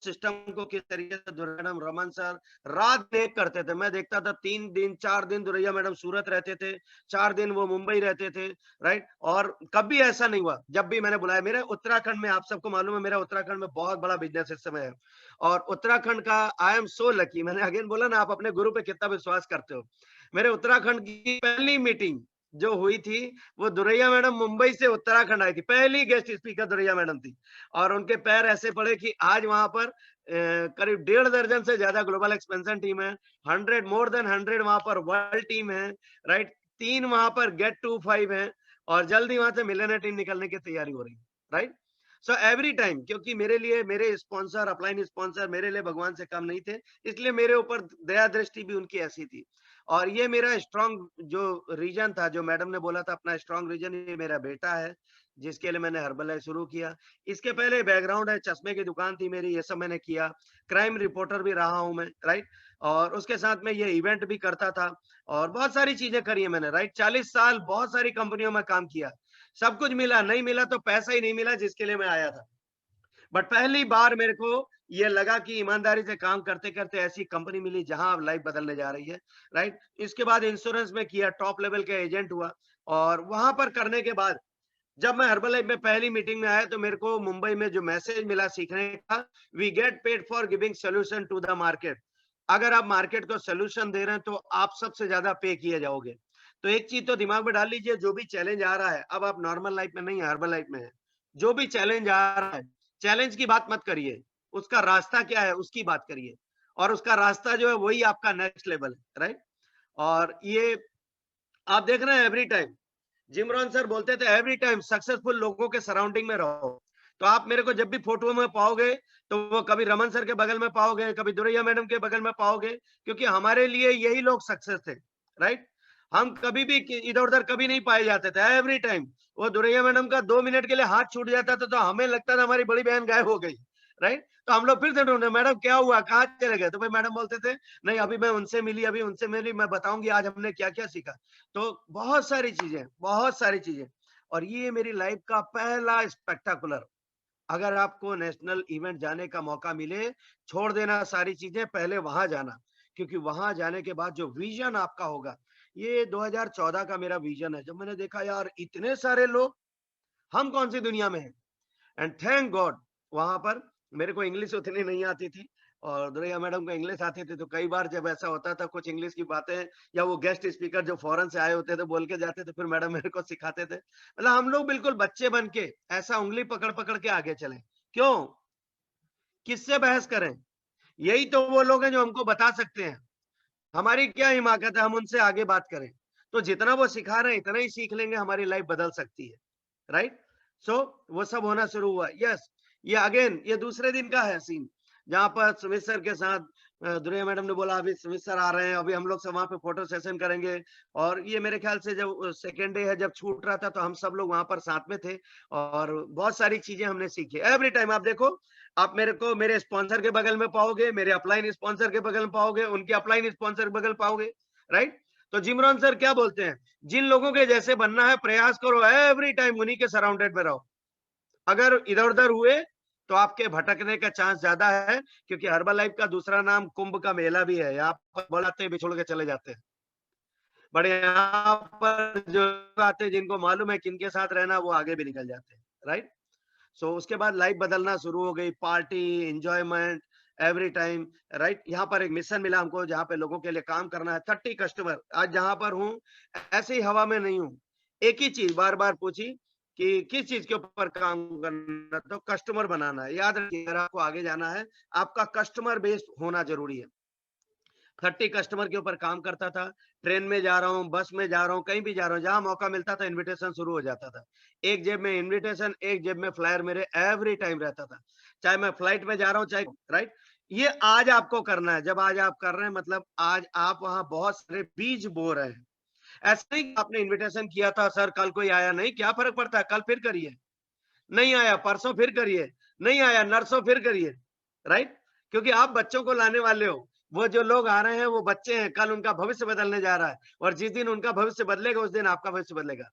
सिस्टम को किस तरीके से दुरैया मैडम, रमन सर रात एक करते थे। मैं देखता था 3 दिन 4 दिन दुरैया मैडम सूरत रहते थे, 4 दिन वो मुंबई रहते थे, राइट? और कभी ऐसा नहीं हुआ, जब भी मैंने बुलाया, मेरे उत्तराखंड में, आप सबको मालूम है मेरा उत्तराखंड में बहुत बड़ा बिज़नेस इस समय है। और उत्तराखंड का आई एम सो लकी, मैंने अगेन बोला ना, आप अपने गुरु पे कितना विश्वास करते हो। मेरे उत्तराखंड की पहली मीटिंग जो हुई थी, वो दुरैया मैडम मुंबई से उत्तराखंड आई थी। पहली गेस्ट स्पीकर दुरैया मैडम थी और उनके पैर ऐसे पड़े कि आज वहाँ पर करीब 1.5 दर्जन से ज्यादा ग्लोबल एक्सपेंशन टीम है, 100 मोर देन 100 वहाँ पर वर्ल्ड टीम है, राइट? 3 वहाँ पर गेट टू 5 है और जल्दी वहाँ से मिलियनेयर टीम निकलने की तैयारी हो रही है, राइट? सो एवरी टाइम, क्योंकि मेरे लिए मेरे स्पॉन्सर, अपलाइन स्पॉन्सर मेरे लिए भगवान से कम नहीं थे, इसलिए मेरे ऊपर दया दृष्टि भी उनकी ऐसी थी। और ये मेरा स्ट्रॉन्ग जो रीजन था, जो मैडम ने बोला था अपना स्ट्रॉन्ग रीजन, ये मेरा बेटा है, जिसके लिए मैंने हर्बल शुरू किया। इसके पहले बैकग्राउंड है, चश्मे की दुकान थी मेरी, ये सब मैंने किया। क्राइम रिपोर्टर भी रहा हूं मैं, राइट? और उसके साथ में ये इवेंट भी करता था और बहुत सारी चीजें करी है मैंने, राइट? 40 साल बहुत सारी कंपनियों में काम किया, सब कुछ मिला, नहीं मिला तो पैसा ही नहीं मिला जिसके लिए मैं आया था। बट पहली बार मेरे को ये लगा कि ईमानदारी से काम करते करते ऐसी कंपनी मिली जहां अब लाइफ बदलने जा रही है, राइट? इसके बाद इंश्योरेंस में किया, टॉप लेवल का एजेंट हुआ और वहां पर करने के बाद जब मैं हर्बल में पहली मीटिंग में आया तो मेरे को मुंबई में जो मैसेज मिला सीखने का, we get paid for giving solution to the market. अगर आप मार्केट को सोल्यूशन दे रहे हैं तो आप सबसे ज्यादा पे किए जाओगे। तो एक चीज तो दिमाग में डाल लीजिए, जो भी चैलेंज आ रहा है, अब आप नॉर्मल लाइफ में नहीं, हर्बल लाइफ में है, जो भी चैलेंज आ रहा है, चैलेंज की बात मत करिए, उसका रास्ता क्या है उसकी बात करिए। और उसका रास्ता जो है वही आपका नेक्स्ट लेवल है, राइट? और ये आप देख रहे हैं every time, Jim Rohn sir बोलते थे एवरी टाइम सक्सेसफुल लोगों के सराउंडिंग में रहो। तो आप मेरे को जब भी फोटो में पाओगे तो वो कभी रमन सर के बगल में पाओगे, कभी दुरैया मैडम के बगल में पाओगे, क्योंकि हमारे लिए यही लोग सक्सेस थे, राइट? हम कभी भी इधर उधर कभी नहीं पाए जाते थे, एवरी टाइम वो दुरैया मैडम का 2 मिनट के लिए हाथ छूट जाता था तो हमें लगता था हमारी बड़ी बहन गायब हो गई, राइट? तो हम लोग फिर से ढूंढे, मैडम क्या हुआ, कहाँ चले गए? तो भाई मैडम बोलते थे नहीं अभी मैं उनसे मिली, अभी उनसे मिली, मैं बताऊंगी आज हमने क्या क्या सीखा। तो बहुत सारी चीजें, बहुत सारी चीजें। और ये मेरी लाइफ का पहला स्पेक्टाकुलर, अगर आपको नेशनल इवेंट जाने का मौका मिले, छोड़ देना सारी चीजें, पहले वहां जाना, क्योंकि वहां जाने के बाद जो विजन आपका होगा, ये 2014 का मेरा विजन है। जब मैंने देखा यार इतने सारे लोग, हम कौन सी दुनिया में हैं, एंड थैंक गॉड वहां पर मेरे को इंग्लिश उतनी नहीं आती थी और दुरैया मैडम को इंग्लिश आती थी, तो कई बार जब ऐसा होता था कुछ इंग्लिश की बातें या वो गेस्ट स्पीकर जो फॉरेन से आए होते थे बोल के जाते थे, फिर मैडम मेरे को सिखाते थे। मतलब हम लोग बिल्कुल बच्चे बन के ऐसा उंगली पकड़ पकड़ के आगे चले। क्यों? किससे बहस करें? यही तो वो लोग हैं जो हमको बता सकते हैं। हमारी क्या हिमाकत है हम उनसे आगे बात करें? तो जितना वो सिखा रहे हैं इतना ही सीख लेंगे, हमारी लाइफ बदल सकती है, राइट? सो वो सब होना शुरू हुआ। यस, ये अगेन ये दूसरे दिन का है सीन, जहाँ पर सुमित सर के साथ दुरैया मैडम ने बोला अभी सुमित सर आ रहे हैं, अभी हम लोग से वहां पे फोटो सेशन करेंगे। और ये मेरे ख्याल से जब सेकेंड डे है, जब छूट रहा था, तो हम सब लोग वहां पर साथ में थे और बहुत सारी चीजें हमने सीखी। एवरी टाइम आप देखो, आप मेरे को मेरे स्पॉन्सर के बगल में पाओगे, मेरे अपलाइन स्पॉन्सर के बगल में पाओगे, उनके अपलाइन स्पॉन्सर के बगल पाओगे, राइट? तो जिमरॉन सर क्या बोलते हैं, जिन लोगों के जैसे बनना है प्रयास करो, एवरी टाइम उन्हीं के सराउंडेड में रहो। अगर इधर उधर हुए तो आपके भटकने का चांस ज्यादा है, क्योंकि हर्बल लाइफ का दूसरा नाम कुंभ का मेला भी है। यहाँ पर बढ़ाते बिछोड़ के चले जाते हैं, बट यहाँ पर जो आते हैं जिनको मालूम है किनके साथ रहना, वो आगे भी निकल जाते हैं, राइट? सो उसके बाद लाइफ बदलना शुरू हो गई, party, enjoyment, every time, right? यहाँ पर एक मिशन मिला हमको जहाँ पे लोगों के लिए काम करना है, 30 कस्टमर। आज जहाँ पर हूँ ऐसे ही हवा में नहीं हूँ, एक ही चीज बार बार पूछी कि किस चीज के ऊपर काम करना, तो कस्टमर बनाना है। याद रखिए अगर आपको आगे जाना है, आपका कस्टमर बेस्ड होना जरूरी है। 30 कस्टमर के ऊपर काम करता था, ट्रेन में जा रहा हूँ, बस में जा रहा हूँ, कहीं भी जा रहा हूँ, जहां मौका मिलता था इनविटेशन शुरू हो जाता था। एक जेब में इनविटेशन, एक जेब में फ्लायर मेरे एवरी टाइम रहता था, चाहे मैं फ्लाइट में जा रहा हूँ चाहे, राइट? ये आज आपको करना है। जब आज आप कर रहे हैं मतलब आज आप वहां बहुत सारे बीज बो रहे हैं। ऐसा नहीं आपने इन्विटेशन किया था सर कल कोई आया नहीं, क्या फर्क पड़ता है, कल फिर करिए, नहीं आया परसों फिर करिए, नहीं आया नरसों फिर करिए, राइट? क्योंकि आप बच्चों को लाने वाले हो, वो जो लोग आ रहे हैं वो बच्चे हैं, कल उनका भविष्य बदलने जा रहा है और जिस दिन उनका भविष्य बदलेगा उस दिन आपका भविष्य बदलेगा।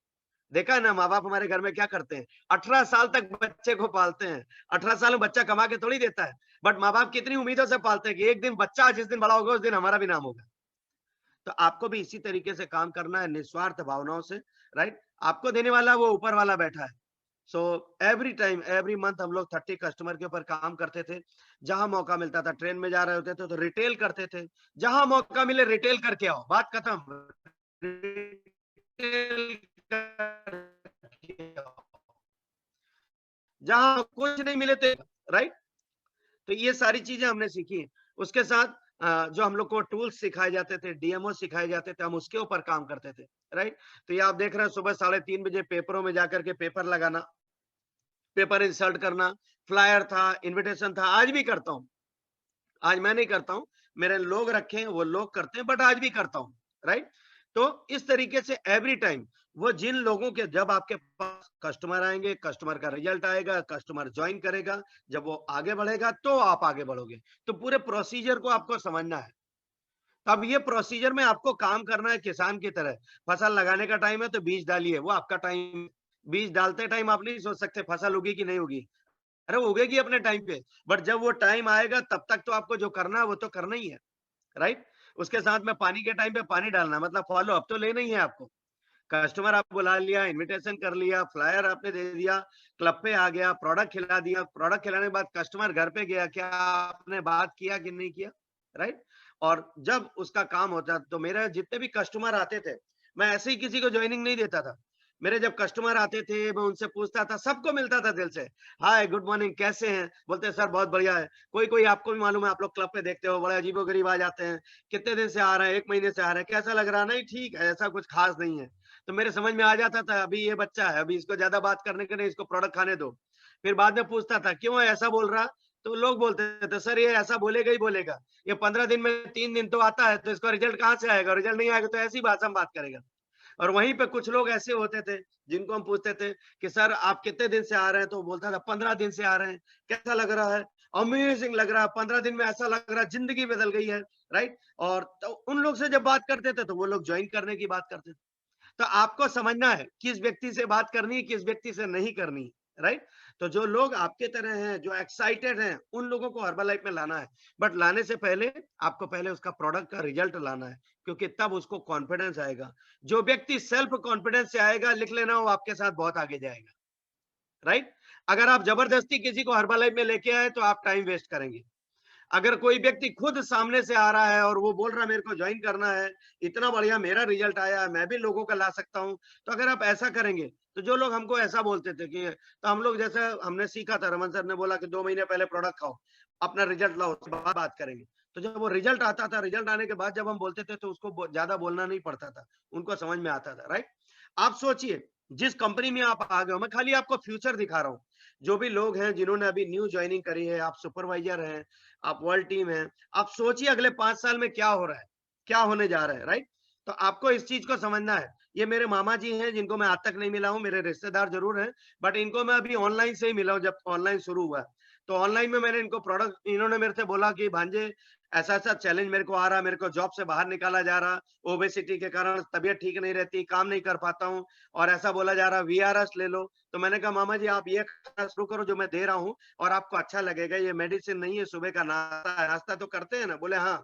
देखा है ना, माँ बाप हमारे घर में क्या करते हैं, 18 साल तक बच्चे को पालते हैं। 18 साल में बच्चा कमा के थोड़ी देता है, बट माँ बाप कितनी उम्मीदों से पालते हैं कि एक दिन बच्चा जिस दिन बड़ा होगा उस दिन हमारा भी नाम होगा। तो आपको भी इसी तरीके से काम करना है, निस्वार्थ भावनाओं से, राइट? आपको देने वाला वो ऊपर वाला बैठा है। सो एवरी टाइम, एवरी मंथ हम लोग 30 कस्टमर के ऊपर काम करते थे। जहां मौका मिलता था, ट्रेन में जा रहे होते थे तो रिटेल करते थे। जहां मौका मिले रिटेल करके आओ, बात खत्म। रिटेल करके आओ। जहां कुछ नहीं मिले थे, राइट? तो ये सारी चीजें हमने सीखी हैं। उसके साथ जो हम लोग को टूल्स सिखाए जाते थे, डीएमओ सिखाए जाते थे, हम उसके ऊपर काम करते थे, राइट? तो ये आप देख रहे हैं सुबह 3:30 बजे पेपरों में जाकर के पेपर लगाना, पेपर इंसर्ट करना, फ्लायर था, इन्विटेशन था, आज भी करता हूँ। आज मैं नहीं करता हूँ, मेरे लोग रखे हैं, वो लोग करते हैं, बट आज भी करता हूँ, राइट? तो इस तरीके से एवरी टाइम वो जिन लोगों के, जब आपके पास कस्टमर आएंगे, कस्टमर का रिजल्ट आएगा, कस्टमर ज्वाइन करेगा, जब वो आगे बढ़ेगा तो आप आगे बढ़ोगे। तो पूरे प्रोसीजर को आपको समझना है। अब ये प्रोसीजर में आपको काम करना है किसान की तरह। फसल लगाने का टाइम है तो बीज डालिए, वो आपका टाइम। बीज डालते टाइम आप नहीं सोच सकते फसल उगी कि नहीं उगी। अरे वो उगेगी अपने टाइम पे, बट जब वो टाइम आएगा तब तक तो आपको जो करना है वो तो करना ही है, राइट? उसके साथ में पानी के टाइम पे पानी डालना, मतलब फॉलो अप तो लेना ही है आपको। कस्टमर आप बुला लिया, इनविटेशन कर लिया, फ्लायर आपने दे दिया, क्लब पे आ गया, प्रोडक्ट खिला दिया, प्रोडक्ट खिलाने के बाद कस्टमर घर पे गया, क्या आपने बात किया कि नहीं किया, राइट? और जब उसका काम होता तो मेरे जितने भी कस्टमर आते थे, मैं ऐसे ही किसी को ज्वाइनिंग नहीं देता था। मेरे जब कस्टमर आते थे, मैं उनसे पूछता था, सबको मिलता था दिल से। हाय, गुड मॉर्निंग, कैसे हैं? बोलते हैं सर बहुत बढ़िया है। कोई-कोई आपको भी मालूम है, आप लोग क्लब पे देखते हो, बड़े अजीबो-गरीब आ जाते हैं। कितने दिन से आ रहे हैं? 1 महीने से आ रहे हैं। कैसा लग रहा है? नहीं ठीक है, ऐसा कुछ खास नहीं है। तो मेरे समझ में आ जाता था, अभी ये बच्चा है, अभी इसको ज्यादा बात करने के नहीं, इसको प्रोडक्ट खाने दो। फिर बाद में पूछता था, क्यों ऐसा बोल रहा? तो लोग बोलते थे, सर ये ऐसा बोलेगा ही बोलेगा। ये 15 दिन में 3 दिन तो आता है, तो इसका रिजल्ट कहाँ से आएगा? रिजल्ट नहीं आएगा तो ऐसी भाषा में बात करेगा। और वहीं पे कुछ लोग ऐसे होते थे, जिनको हम पूछते थे कि सर आप कितने दिन से आ रहे हैं? तो वो बोलता था 15 दिन से आ रहे हैं। कैसा लग रहा है? अमेजिंग लग रहा है। 15 दिन में ऐसा लग रहा है जिंदगी बदल गई है, राइट? और तो उन लोग से जब बात करते थे तो वो लोग ज्वाइन करने की बात करते थे। तो आपको समझना है किस व्यक्ति से बात करनी है, किस व्यक्ति से नहीं करनी, राइट? तो जो लोग आपके तरह हैं, जो एक्साइटेड हैं, उन लोगों को हर्बल में लाना है। बट लाने से पहले आपको पहले उसका प्रोडक्ट का रिजल्ट लाना है, क्योंकि तब उसको कॉन्फिडेंस आएगा। जो व्यक्ति सेल्फ कॉन्फिडेंस से आएगा, लिख लेना, वो आपके साथ बहुत आगे जाएगा, राइट? अगर आप जबरदस्ती किसी को हर्बल में लेके आए तो आप टाइम वेस्ट करेंगे। अगर कोई व्यक्ति खुद सामने से आ रहा है और वो बोल रहा है मेरे को ज्वाइन करना है, इतना बढ़िया मेरा रिजल्ट आया है, मैं भी लोगों का ला सकता हूँ। तो अगर आप ऐसा करेंगे, तो जो लोग हमको ऐसा बोलते थे कि, तो हम लोग जैसे हमने सीखा था, रमन सर ने बोला कि 2 महीने पहले प्रोडक्ट खाओ, अपना रिजल्ट लाओ, उसके बाद बात करेंगे। तो जब वो रिजल्ट आता था, रिजल्ट आने के बाद जब हम बोलते थे तो उसको ज्यादा बोलना नहीं पड़ता था, उनको समझ में आता था, राइट? आप सोचिए, जिस कंपनी में आप आ गए हो, मैं खाली आपको फ्यूचर दिखा रहा हूँ। जो भी लोग हैं जिन्होंने अभी न्यू ज्वाइनिंग करी है, आप सुपरवाइजर हैं, आप वर्ल्ड टीम है, आप सोचिए अगले 5 साल में क्या हो रहा है, क्या होने जा रहा है, राइट? तो आपको इस चीज को समझना है। ये मेरे मामा जी हैं जिनको मैं आज तक नहीं मिला हूँ, मेरे रिश्तेदार जरूर हैं, बट इनको मैं अभी ऑनलाइन से ही मिला हूँ जब ऑनलाइन शुरू हुआ। तो ऑनलाइन में मैंने इनको प्रोडक्ट, इन्होंने मेरे से बोला कि भांजे ऐसा ऐसा चैलेंज मेरे को आ रहा है, मेरे को जॉब से बाहर निकाला जा रहा, ओबेसिटी के कारण तबीयत ठीक नहीं रहती, काम नहीं कर पाता हूँ, और ऐसा बोला जा रहा वीआरएस ले लो। तो मैंने कहा मामा जी आप ये खाना शुरू करो जो मैं दे रहा हूँ, और आपको अच्छा लगेगा, ये मेडिसिन नहीं है, सुबह का नाश्ता है। नाश्ता तो करते हैं ना? बोले हाँ।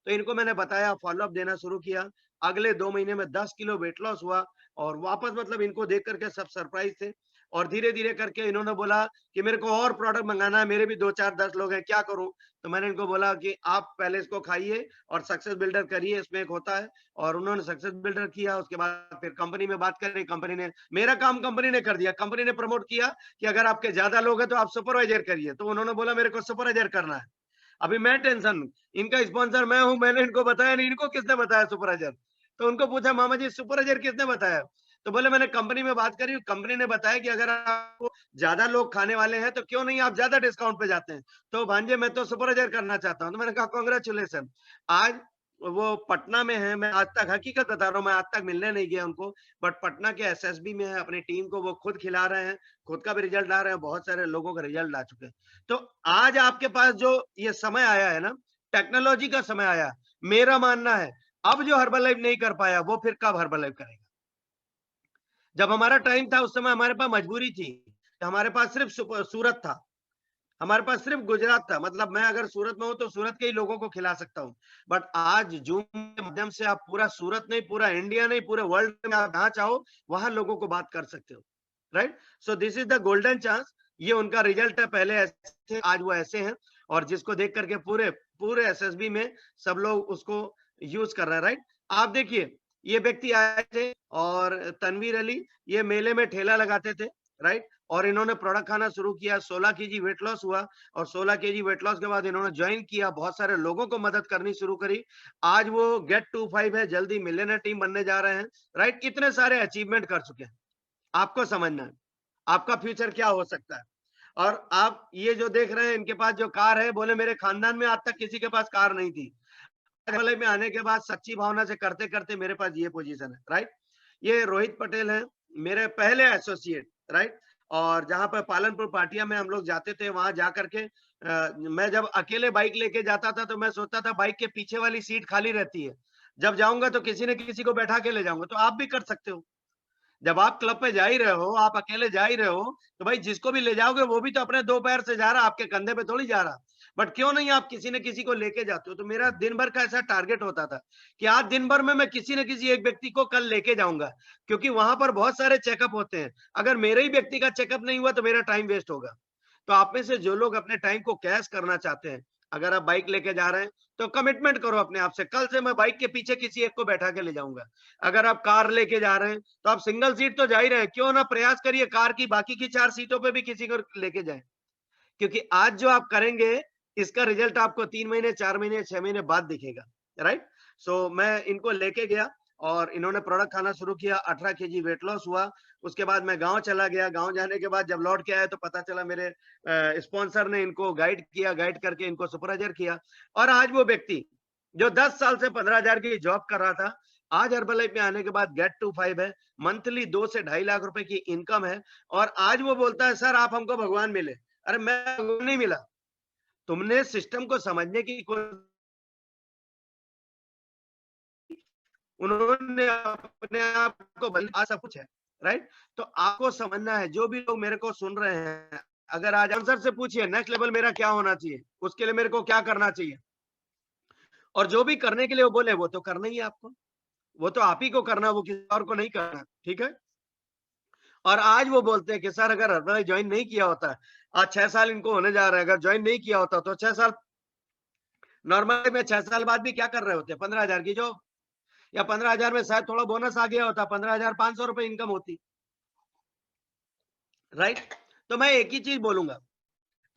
तो इनको मैंने बताया, फॉलो अप देना शुरू किया। अगले 2 महीने में 10 किलो वेट लॉस हुआ, और वापस मतलब इनको देख करके सब सरप्राइज थे। और धीरे-धीरे करके इन्होंने बोला कि मेरे को और प्रोडक्ट मंगाना है, मेरे भी 2, 4, 10 लोग हैं, क्या करूँ? तो मैंने इनको बोला कि आप पहले इसको खाइए और सक्सेस बिल्डर करिए, इसमें एक होता है। और उन्होंने सक्सेस बिल्डर किया, उसके बाद फिर कंपनी में बात करी, कंपनी ने मेरा काम कंपनी ने कर दिया। कंपनी ने प्रमोट किया कि अगर आपके ज्यादा लोग हैं तो आप सुपरवाइजर करिए, तो उन्होंने बोला मेरे को सुपरवाइजर करना है। अभी मैं टेंशन, इनका स्पॉन्सर मैं हूँ, मैंने इनको बताया नहीं, इनको किसने बताया सुपरवाइजर? तो उनको पूछा मामा जी सुपरवाइजर किसने बताया? तो बोले मैंने कंपनी में बात करी, कंपनी ने बताया कि अगर आपको ज्यादा लोग खाने वाले हैं तो क्यों नहीं आप ज्यादा डिस्काउंट पे जाते हैं। तो भांजे मैं तो सुपरवाइजर करना चाहता हूँ। तो मैंने कहा कांग्रेचुलेशन। आज वो पटना में है, मैं आज तक हकीकत बता रहा हूँ, मैं आज तक मिलने नहीं गया उनको, बट पटना के एसएसबी में है, अपनी टीम को वो खुद खिला रहे हैं, खुद का भी रिजल्ट ला रहे हैं, बहुत सारे लोगों का रिजल्ट ला चुके हैं। तो आज आपके पास जो ये समय आया है ना, टेक्नोलॉजी का समय आया, मेरा मानना है अब जो हर्बल लाइफ नहीं कर पाया वो फिर कब हर्बल लाइफ करेगा? जब हमारा टाइम था उस समय हमारे पास मजबूरी थी, हमारे पास सिर्फ सूरत था, हमारे पास सिर्फ गुजरात था। मतलब मैं अगर सूरत में हूँ तो सूरत के ही लोगों को खिला सकता हूँ। बट आज जूम के माध्यम से आप पूरा सूरत नहीं, पूरा इंडिया नहीं, पूरे वर्ल्ड में आप जहाँ चाहो वहां लोगों को बात कर सकते हो, right. So this is the golden chance. ये उनका रिजल्ट है, पहले ऐसे थे, आज वो ऐसे हैं, और जिसको देख करके पूरे पूरे एसएसबी में सब लोग उसको यूज कर रहे हैं, राइट। आप देखिए, ये व्यक्ति आए थे और तनवीर अली, ये मेले में ठेला लगाते थे, राइट। और इन्होंने प्रोडक्ट खाना शुरू किया, 16 केजी वेट लॉस हुआ, और 16 केजी वेट लॉस के बाद इन्होंने ज्वाइन किया, बहुत सारे लोगों को मदद करनी शुरू करी। आज वो गेट टू 5 है, जल्दी मिलियनर टीम बनने जा रहे हैं, राइट। इतने सारे अचीवमेंट कर चुके हैं। आपको समझना है आपका फ्यूचर क्या हो सकता है। और आप ये जो देख रहे हैं, इनके पास जो कार है, बोले मेरे खानदान में आज तक किसी के पास कार नहीं थी, वाले में आने के बाद सच्ची भावना से करते करते मेरे पास ये पोजीशन है, राइट। ये रोहित पटेल है, मेरे पहले एसोसिएट, राइट। और जहां पर पालनपुर पाटिया में हम लोग जाते थे, वहां जाकर के मैं जब अकेले बाइक लेके जाता था तो मैं सोचता था बाइक के पीछे वाली सीट खाली रहती है, जब जाऊंगा तो किसी न किसी को बैठा के ले जाऊंगा। तो आप भी कर सकते हो, जब आप क्लब पे जा ही रहे हो, आप अकेले जा ही रहे हो, तो भाई जिसको भी ले जाओगे वो भी तो अपने दो पैर से जा रहा, आपके कंधे पे थोड़ी जा रहा। बट क्यों नहीं आप किसी न किसी को लेके जाते हो। तो मेरा दिन भर का ऐसा टारगेट होता था कि आज दिन भर में मैं किसी न किसी एक व्यक्ति को कल लेके जाऊंगा, क्योंकि वहां पर बहुत सारे चेकअप होते हैं। अगर मेरे ही व्यक्ति का चेकअप नहीं हुआ तो मेरा टाइम वेस्ट होगा। तो आप में से जो लोग अपने टाइम को कैश करना चाहते हैं, अगर आप बाइक लेके जा रहे हैं तो कमिटमेंट करो अपने आप से, कल से मैं बाइक के पीछे किसी एक को बैठा के ले जाऊंगा। अगर आप कार लेके जा रहे हैं तो आप सिंगल सीट तो जा ही रहे हैं, क्यों ना प्रयास करिए कार की बाकी की 4 सीटों पे भी किसी को लेके जाएं। क्योंकि आज जो आप करेंगे इसका रिजल्ट आपको 3 महीने, 4 महीने, 6 महीने बाद दिखेगा, राइट। सो मैं इनको लेके गया और इन्होंने प्रोडक्ट खाना शुरू किया, 18 केजी वेट लॉस हुआ। उसके बाद मैं गांव चला गया, गांव जाने के बाद जब लौट के आया तो पता चला मेरे स्पॉन्सर ने इनको गाइड किया, गाइड करके इनको सुपरवाइजर किया। और आज वो व्यक्ति जो 10 साल से 15,000 की जॉब कर रहा था, आज हर्बलाइफ में आने के बाद गेट टू 5 है, मंथली 2 से 2.5 लाख रुपए की इनकम है। और आज वो बोलता है सर आप हमको भगवान मिले। अरे मैं भगवान नहीं मिला, तुमने सिस्टम को समझने की कोशिश, उन्होंने अपने आप को आज सब कुछ है, राइट। तो आपको समझना है, जो भी लोग मेरे को सुन रहे हैं, अगर आज आंसर से पूछिए नेक्स्ट लेवल मेरा क्या होना चाहिए, उसके लिए मेरे को क्या करना चाहिए, और जो भी करने के लिए वो बोले वो तो करना ही है आपको, वो तो आप ही को करना, वो किसी और को नहीं करना, ठीक है। और आज वो बोलते हैं कि सर अगर हर्बल ज्वाइन नहीं किया होता, आज 6 साल इनको होने जा रहा है, अगर ज्वाइन नहीं किया होता तो 6 साल, नॉर्मली में 6 साल बाद भी क्या कर रहे होते, 15,000 की जॉब, या 15,000 में शायद थोड़ा बोनस आ गया होता, 15,500 रुपए इनकम होती, राइट। तो मैं एक ही चीज बोलूंगा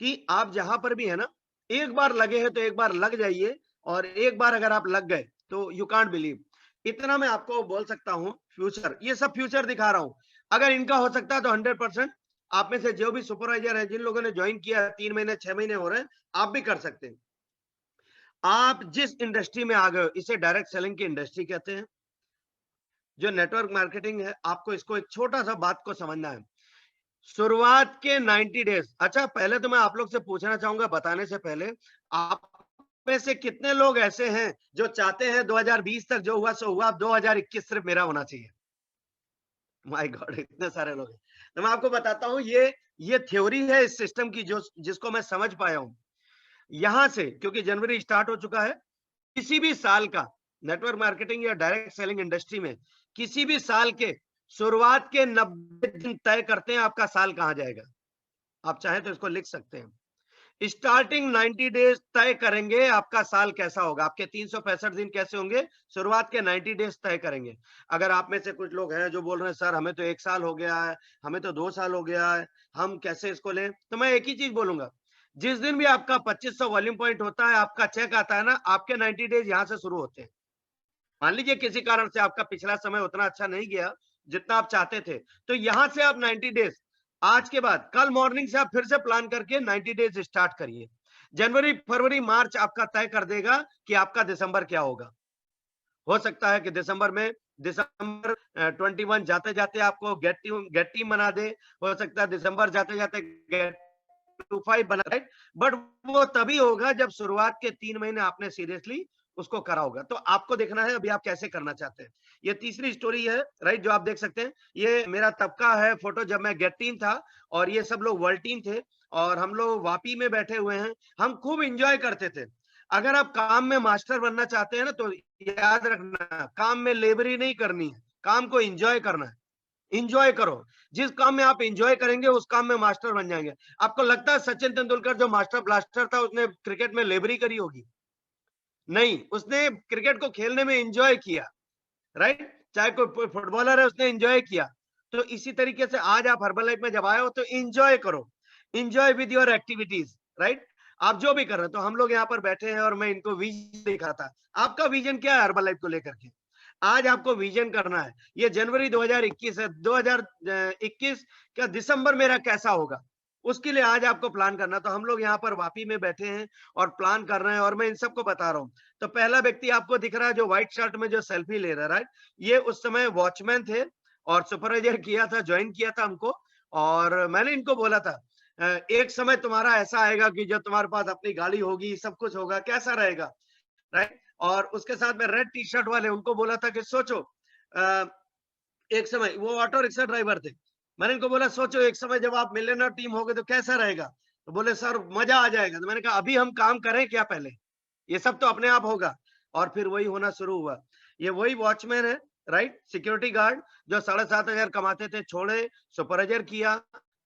कि आप जहां पर भी है ना, एक बार लगे हैं तो एक बार लग जाइए, और एक बार अगर आप लग गए तो यू कांट बिलीव। इतना मैं आपको बोल सकता हूं, फ्यूचर, ये सब फ्यूचर दिखा रहा हूं, अगर इनका हो सकता है तो 100% आप में से जो भी सुपरवाइजर है, जिन लोगों ने ज्वाइन किया 3 महीने 6 महीने हो रहे हैं, आप भी कर सकते हैं। आप जिस इंडस्ट्री में आ गए हो, इसे डायरेक्ट सेलिंग की इंडस्ट्री कहते हैं। जो नेटवर्क मार्केटिंग है, आपको इसको एक छोटा सा बात को समझना है। शुरुआत के 90 डेज, अच्छा पहले तो मैं आप लोग से पूछना चाहूंगा, बताने से पहले, आप में से कितने लोग ऐसे हैं जो चाहते हैं 2020 तक जो हुआ सो हुआ, 2021 सिर्फ मेरा होना चाहिए। माय गॉड, इतने सारे लोग हैं। तो मैं आपको बताता हूं, ये थ्योरी है इस सिस्टम की, जो जिसको मैं समझ पाया हूं। यहां से, क्योंकि जनवरी स्टार्ट हो चुका है, किसी भी साल का नेटवर्क मार्केटिंग या डायरेक्ट सेलिंग इंडस्ट्री में किसी भी साल के शुरुआत के 90 दिन तय करते हैं आपका साल कहां जाएगा। आप चाहें तो इसको लिख सकते हैं। स्टार्टिंग 90 डेज तय करेंगे आपका साल कैसा होगा, आपके 365 दिन कैसे होंगे, शुरुआत के 90 डेज तय करेंगे। अगर आप में से कुछ लोग हैं जो बोल रहे हैं सर हमें तो 1 साल हो गया है, हमें तो 2 साल हो गया है, हम कैसे इसको लें, तो मैं एक ही चीज बोलूंगा, जिस दिन भी आपका 2500 वॉल्यूम पॉइंट होता है, आपका चेक आता है ना, आपके 90 डेज यहां से शुरू होते हैं। मान लीजिए किसी कारण से आपका पिछला समय उतना अच्छा नहीं गया जितना आप चाहते थे, तो यहां से आप 90 डेज, आज के बाद कल मॉर्निंग से आप फिर से प्लान करके 90 डेज स्टार्ट करिए। जनवरी फरवरी मार्च आपका तय कर देगा कि आपका दिसंबर क्या होगा। हो सकता है कि दिसंबर 21 जाते जाते आपको गेट टीम बना दे, हो सकता है दिसंबर जाते जाते गेट टू 5 बना, राइट। बट वो तभी होगा जब शुरुआत के 3 महीने आपने सीरियसली उसको करा होगा। तो आपको देखना है अभी आप कैसे करना चाहते हैं। ये तीसरी स्टोरी है, राइट, जो आप देख सकते हैं। ये मेरा तब का है फोटो जब मैं गेट टीम था और ये सब लोग वर्ल्ड टीम थे और हम लोग वापी में बैठे हुए हैं। हम खूब एंजॉय करते थे। अगर आप काम में मास्टर बनना चाहते हैं ना, तो याद रखना, काम में लेबरी नहीं करनी है, काम को एंजॉय करना है। एंजॉय करो। जिस काम में आप एंजॉय करेंगे उस काम में मास्टर बन जाएंगे। आपको लगता है सचिन तेंदुलकर जो मास्टर ब्लास्टर था उसने क्रिकेट में लेबरी करी होगी? नहीं, उसने क्रिकेट को खेलने में एंजॉय किया, राइट? चाहे कोई फुटबॉलर है उसने एंजॉय किया। तो इसी तरीके से आज आप हर्बल लाइफ में जब आए हो तो एंजॉय करो। Enjoy with your activities, right? आप जो भी कर रहे हो। तो हम लोग यहाँ पर बैठे हैं और मैं इनको विजन दिखा था। आपका विजन क्या है हर्बल लाइफ को लेकर के? आज आपको विजन करना है। ये जनवरी 2021 है, 2021 का दिसंबर मेरा कैसा होगा? उसके लिए आज आपको प्लान करना। तो हम लोग यहाँ पर वापी में बैठे हैं और प्लान कर रहे हैं और मैं इन सबको बता रहा हूँ। तो पहला व्यक्ति आपको दिख रहा है जो व्हाइट शर्ट में जो सेल्फी ले रहा है, राइट? ये उस समय वॉचमैन थे और सुपरवाइजर किया था, ज्वाइन किया था हमको। और मैंने इनको बोला था एक समय तुम्हारा ऐसा आएगा कि जब तुम्हारे पास अपनी गाड़ी होगी, सब कुछ होगा, कैसा रहेगा, राइट? और उसके साथ में रेड टी शर्ट वाले उनको बोला था कि सोचो एक समय वो ऑटो रिक्शा ड्राइवर थे। मैंने इनको बोला सोचो एक समय जब आप मिलियनर टीम होगे तो कैसा रहेगा? तो बोले सर मजा आ जाएगा। तो मैंने कहा अभी हम काम करें क्या पहले? ये सब तो अपने आप होगा। और फिर वही होना शुरू हुआ। ये वही वॉचमैन है, राइट? सिक्योरिटी गार्ड जो 7,500 कमाते थे, छोड़े, सुपरवाइजर किया,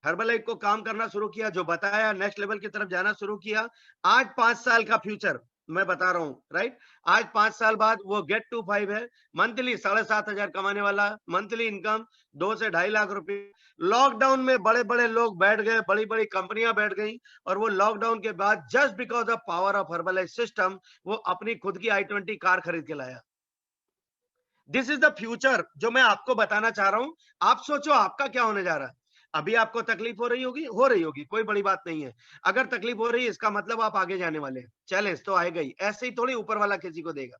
हर्बल को काम करना शुरू किया, जो बताया नेक्स्ट लेवल की तरफ जाना शुरू किया। आज 5 साल का फ्यूचर मैं बता रहा हूँ, राइट? आज 5 साल बाद वो गेट टू 5 है, मंथली 7,500 कमाने वाला, मंथली इनकम 2 से 2.5 लाख रुपए। लॉकडाउन में बड़े-बड़े लोग बैठ गए, बड़ी-बड़ी कंपनियां बैठ गई और वो लॉकडाउन के बाद just because of power of Herbalife system वो अपनी खुद की i20 कार खरीद के लाया। दिस इज द फ्यूचर जो मैं आपको बताना चाह रहा हूं। आप सोचो आपका क्या होने जा रहा है। अभी आपको तकलीफ हो रही होगी, कोई बड़ी बात नहीं है। अगर तकलीफ हो रही है इसका मतलब आप आगे जाने वाले हैं। चैलेंज तो आएगा ही, ऐसे ही थोड़ी ऊपर वाला किसी को देगा।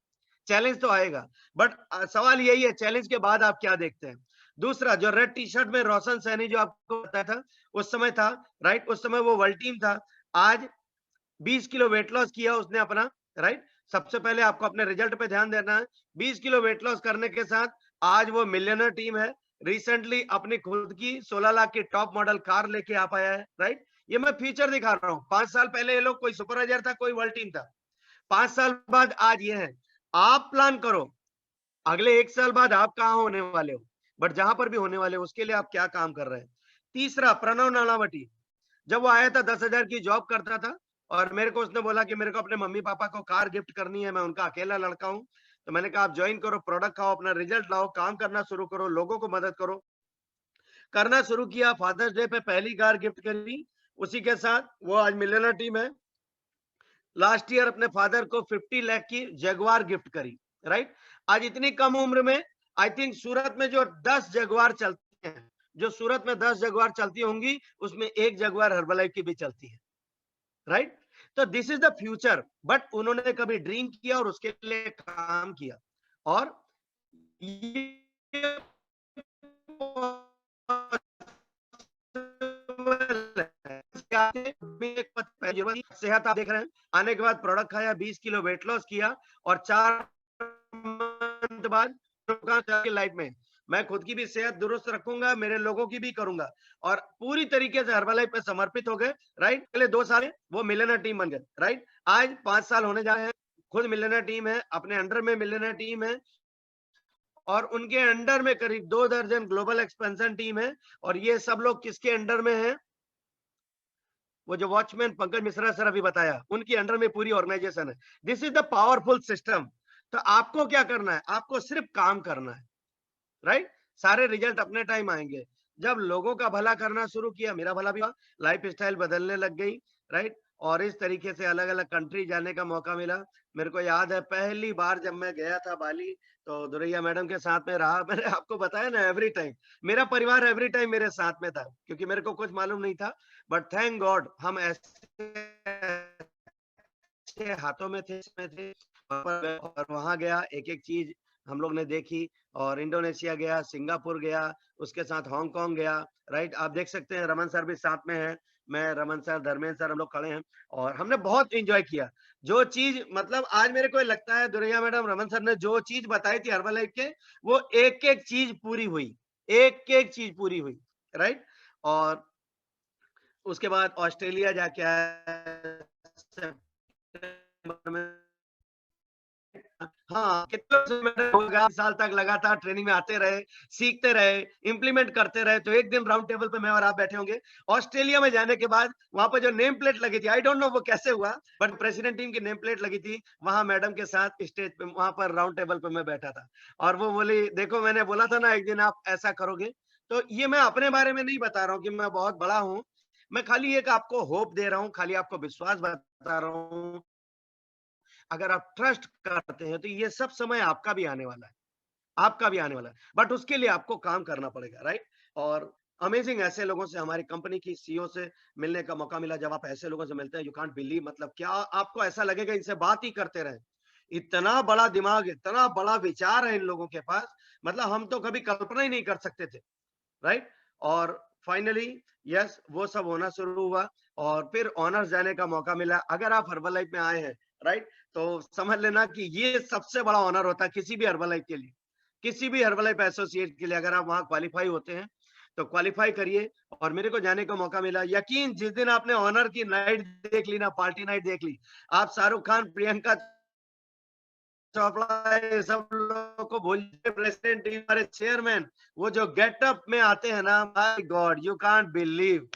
चैलेंज तो आएगा, बट सवाल यही है चैलेंज के बाद आप क्या देखते हैं। दूसरा जो रेड टी शर्ट में रोशन सैनी जो आपको बताया था उस समय था, राइट? उस समय वो वर्ल्ड टीम था। आज 20 किलो वेट लॉस किया उसने अपना, राइट? सबसे पहले आपको अपने रिजल्ट पे ध्यान देना है। 20 किलो वेट लॉस करने के साथ आज वो मिलियनर टीम है। रिसेंटली अपनी खुद की 16 लाख की टॉप मॉडल कार लेके आ पाया है, राइट? ये मैं फ्यूचर दिखा रहा हूँ। 5 साल पहले ये लोग कोई सुपरवाइजर था, कोई वर्ल्ड टीम था। 5 साल बाद आज ये है। आप प्लान करो अगले 1 साल बाद आप कहाँ होने वाले हो, बट जहां पर भी होने वाले हो उसके लिए आप क्या काम कर रहे हैं। तीसरा प्रणव नानावटी, जब वो आया था 10,000 की जॉब करता था और मेरे को उसने बोला कि मेरे को अपने मम्मी पापा को कार गिफ्ट करनी है, मैं उनका अकेला लड़का हूँ। तो मैंने कहा आप ज्वाइन करो, प्रोडक्ट खाओ, अपना रिजल्ट लाओ, काम करना शुरू करो, लोगों को मदद करो। करना शुरू किया, फादर्स डे पे पहली कार गिफ्ट करी। उसी के साथ वो आज मिलियनर टीम है। लास्ट ईयर अपने फादर को 50 लाख की जगुआर गिफ्ट करी, राइट? आज इतनी कम उम्र में आई थिंक सूरत में जो 10 जगुआर चलती हैं, जो सूरत में 10 जगुआर चलती होंगी उसमें एक जगुआर हर्बलाइफ की भी चलती है, राइट? तो this is the future. But उन्होंने कभी ड्रीम किया और उसके लिए काम किया। और ये सेहत आप देख रहे हैं, आने के बाद प्रोडक्ट खाया, 20 किलो वेट लॉस किया और 4 मंथ बाद लाइफ में मैं खुद की भी सेहत दुरुस्त रखूंगा, मेरे लोगों की भी करूंगा और पूरी तरीके से हर्बलाइफ पे समर्पित हो गए, राइट? पहले 2 साल में वो मिलियनर टीम बन गए, राइट? आज 5 साल होने जा रहे हैं, खुद मिलियनर टीम है, अपने अंडर में मिलियनर टीम है और उनके अंडर में करीब 2 दर्जन ग्लोबल एक्सपेंशन टीम है। और ये सब लोग किसके अंडर में है? वो जो वॉचमैन पंकज मिश्रा सर अभी बताया, उनकी अंडर में पूरी ऑर्गेनाइजेशन है। This is the powerful system. तो आपको क्या करना है? आपको सिर्फ काम करना है, राइट? सारे रिजल्ट अपने टाइम आएंगे। जब लोगों का भला करना शुरू किया, मेरा भला भी हुआ, लाइफ स्टाइल बदलने लग गई, राइट? और इस तरीके से अलग अलग कंट्री जाने का मौका मिला। मेरे को याद है पहली बार जब मैं गया था बाली, तो दुरैया मैडम के साथ में रहा। मैंने आपको बताया ना, एवरी टाइम मेरा परिवार एवरी टाइम मेरे साथ में था, क्योंकि मेरे को कुछ मालूम नहीं था। बट थैंक गॉड हम ऐसे हाथों में थे और वहां गया, एक एक चीज हम लोग ने देखी और इंडोनेशिया गया, सिंगापुर गया, उसके साथ हांगकांग गया, राइट? आप देख सकते हैं रमन सर भी साथ में हैं, मैं, रमन सर, धर्मेंद्र सर हम लोग खड़े हैं और हमने बहुत एन्जॉय किया। जो चीज़ मतलब आज मेरे को लगता है दुरैया मैडम, रमन सर ने जो चीज़ बताई थी हर्बललाइफ के, वो एक-एक चीज़ पूरी हुई, एक-एक चीज़ पूरी हुई, राइट? और उसके बाद ऑस्ट्रेलिया जाके आए सितंबर में। हाँ, कितने होगा साल तक लगातार ट्रेनिंग में आते रहे, सीखते रहे, इम्प्लीमेंट करते रहे, तो एक दिन राउंड टेबल पे मैं और आप बैठे होंगे। ऑस्ट्रेलिया में जाने के बाद वहाँ पे जो नेम प्लेट लगी थी, आई डोंट नो वो कैसे हुआ, बट प्रेसिडेंट टीम की नेम प्लेट लगी थी, वहाँ मैडम के साथ स्टेज पे वहाँ पर राउंड टेबल पे मैं बैठा था। और वो बोली, देखो मैंने बोला था ना एक दिन आप ऐसा करोगे। तो ये मैं अपने बारे में नहीं बता रहा हूँ कि मैं बहुत बड़ा हूँ, मैं खाली एक आपको होप दे रहा हूँ, खाली आपको विश्वास बता रहा हूँ। अगर आप ट्रस्ट करते हैं तो ये सब समय आपका भी आने वाला है, आपका भी आने वाला है। बट उसके लिए आपको काम करना पड़ेगा, राइट? और अमेजिंग ऐसे लोगों से, हमारी कंपनी की सीईओ से मिलने का मौका मिला। जब आप ऐसे लोगों से मिलते हैं, यू कांट बिलीव, मतलब क्या आपको ऐसा लगेगा इनसे बात ही करते रहें। इतना बड़ा दिमाग, इतना बड़ा विचार है इन लोगों के पास, मतलब हम तो कभी कल्पना ही नहीं कर सकते थे। राइट? और फाइनली यस, वो सब होना शुरू हुआ और फिर ऑनर्स जाने का मौका मिला। अगर आप हर्बललाइफ में आए हैं, राइट? तो समझ लेना कि ये सबसे बड़ा ऑनर होता है किसी भी हर्बललाइफ के लिए। किसी भी हर्बललाइफ एसोसिएट के लिए अगर आप वहाँ क्वालीफाई होते हैं, तो क्वालीफाई करिए और मेरे को जाने का मौका मिला। यकीन, जिस दिन आपने ऑनर की नाइट देख ली ना, पार्टी नाइट देख ली, आप शाहरुख खान, प्रियंका चोपड़ा, ये सब लोगों को भूल जाइए, प्रेसिडेंट टीम, हमारे चेयरमैन, वो जो गेटअप में आते हैं ना, my God, you can't believe.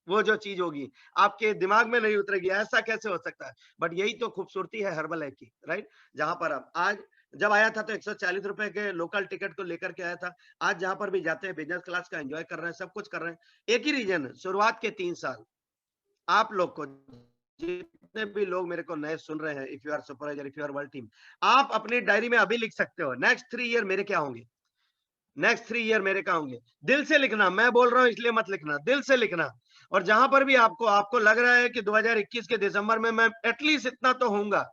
वो जो चीज होगी आपके दिमाग में नहीं उतरेगी, ऐसा कैसे हो सकता है? बट यही तो खूबसूरती है हर्बललाइफ की, राइट? जहां पर आप आज, जब आया था तो 140 रुपए के लोकल टिकट को लेकर के आया था। आज जहां पर भी जाते हैं बिजनेस क्लास का एंजॉय कर रहे हैं, सब कुछ कर रहे हैं। एक ही रीजन है, शुरुआत के 3 साल आप लोग को, जितने भी लोग मेरे को नए सुन रहे हैं, if you are supervisor, if you are world team, आप अपनी डायरी में अभी लिख सकते हो, नेक्स्ट 3 ईयर मेरे क्या होंगे, नेक्स्ट 3 ईयर मेरे क्या होंगे। दिल से लिखना, मैं बोल रहा हूं इसलिए मत लिखना, दिल से लिखना। और जहां पर भी आपको आपको लग रहा है कि 2021 के दिसंबर में मैं एटलीस्ट इतना तो होऊंगा,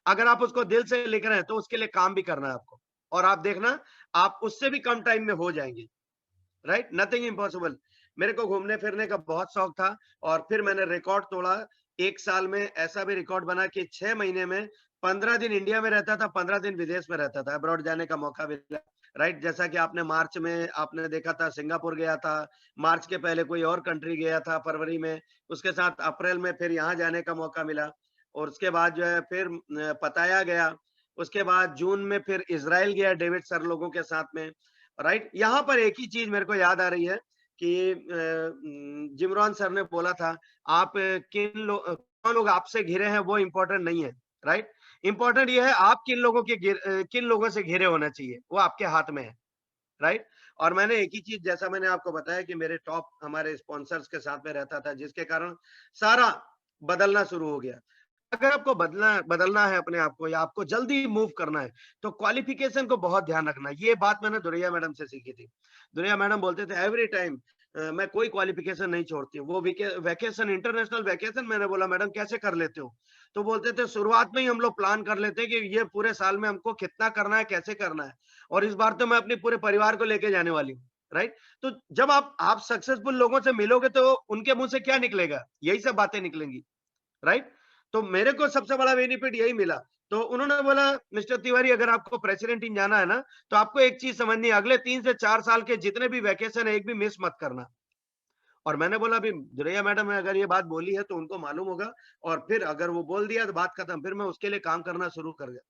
अगर आप उसको दिल से लिख रहे हैं तो उसके लिए काम भी करना है आपको। और आप देखना, आप उससे भी कम टाइम में हो जाएंगे, राइट? Nothing impossible. मेरे को घूमने फिरने का बहुत शौक था और फिर मैंने रिकॉर्ड तोड़ा। 1 साल में ऐसा भी रिकॉर्ड बना कि 6 महीने में 15 दिन इंडिया में रहता था, 15 दिन विदेश में रहता था, अब्रॉड जाने का मौका मिला, राइट? जैसा कि आपने मार्च में आपने देखा था, सिंगापुर गया था, मार्च के पहले कोई और कंट्री गया था फरवरी में, उसके साथ अप्रैल में फिर यहाँ जाने का मौका मिला और उसके बाद जो है फिर पताया गया, उसके बाद जून में फिर इजराइल गया डेविड सर लोगों के साथ में, राइट? यहाँ पर एक ही चीज मेरे को याद आ रही है कि जिमरॉन सर ने बोला था, आप कौन लोग आपसे घिरे हैं वो इम्पोर्टेंट नहीं है, राइट? इम्पोर्टेंट ये है आप किन लोगों से घिरे होना चाहिए, वो आपके हाथ में है, राइट? और मैंने एक ही चीज, जैसा मैंने आपको बताया कि मेरे टॉप हमारे स्पॉन्सर्स के साथ में रहता था, जिसके कारण सारा बदलना शुरू हो गया। अगर आपको बदलना बदलना है अपने आप को या आपको जल्दी मूव करना है, तो क्वालिफिकेशन को बहुत ध्यान रखना। ये बात मैंने दुरैया मैडम से सीखी थी। दुरैया मैडम बोलते थे एवरी टाइम, मैं कोई क्वालिफिकेशन नहीं छोड़ती हूँ। वो वैकेशन, इंटरनेशनल वैकेशन, मैंने बोला मैडम कैसे कर लेते हो? तो बोलते थे शुरुआत में ही हम लोग प्लान कर लेते हैं कि ये पूरे साल में हमको कितना करना है, कैसे करना है। और इस बार तो मैं अपने पूरे परिवार को लेके जाने वाली हूँ, राइट? तो जब आप सक्सेसफुल लोगों से मिलोगे तो उनके मुंह से क्या निकलेगा? यही सब बातें निकलेंगी, राइट? तो मेरे को सबसे बड़ा बेनिफिट यही मिला। तो उन्होंने बोला, मिस्टर तिवारी अगर आपको प्रेसिडेंट टीम जाना है ना, तो आपको एक चीज समझनी है, अगले 3 से 4 साल के जितने भी वैकेशन है, एक भी मिस मत करना। और मैंने बोला अभी जुरैया मैडम ने अगर ये बात बोली है तो उनको मालूम होगा, और फिर अगर वो बोल दिया तो बात खत्म, फिर मैं उसके लिए काम करना शुरू कर गया।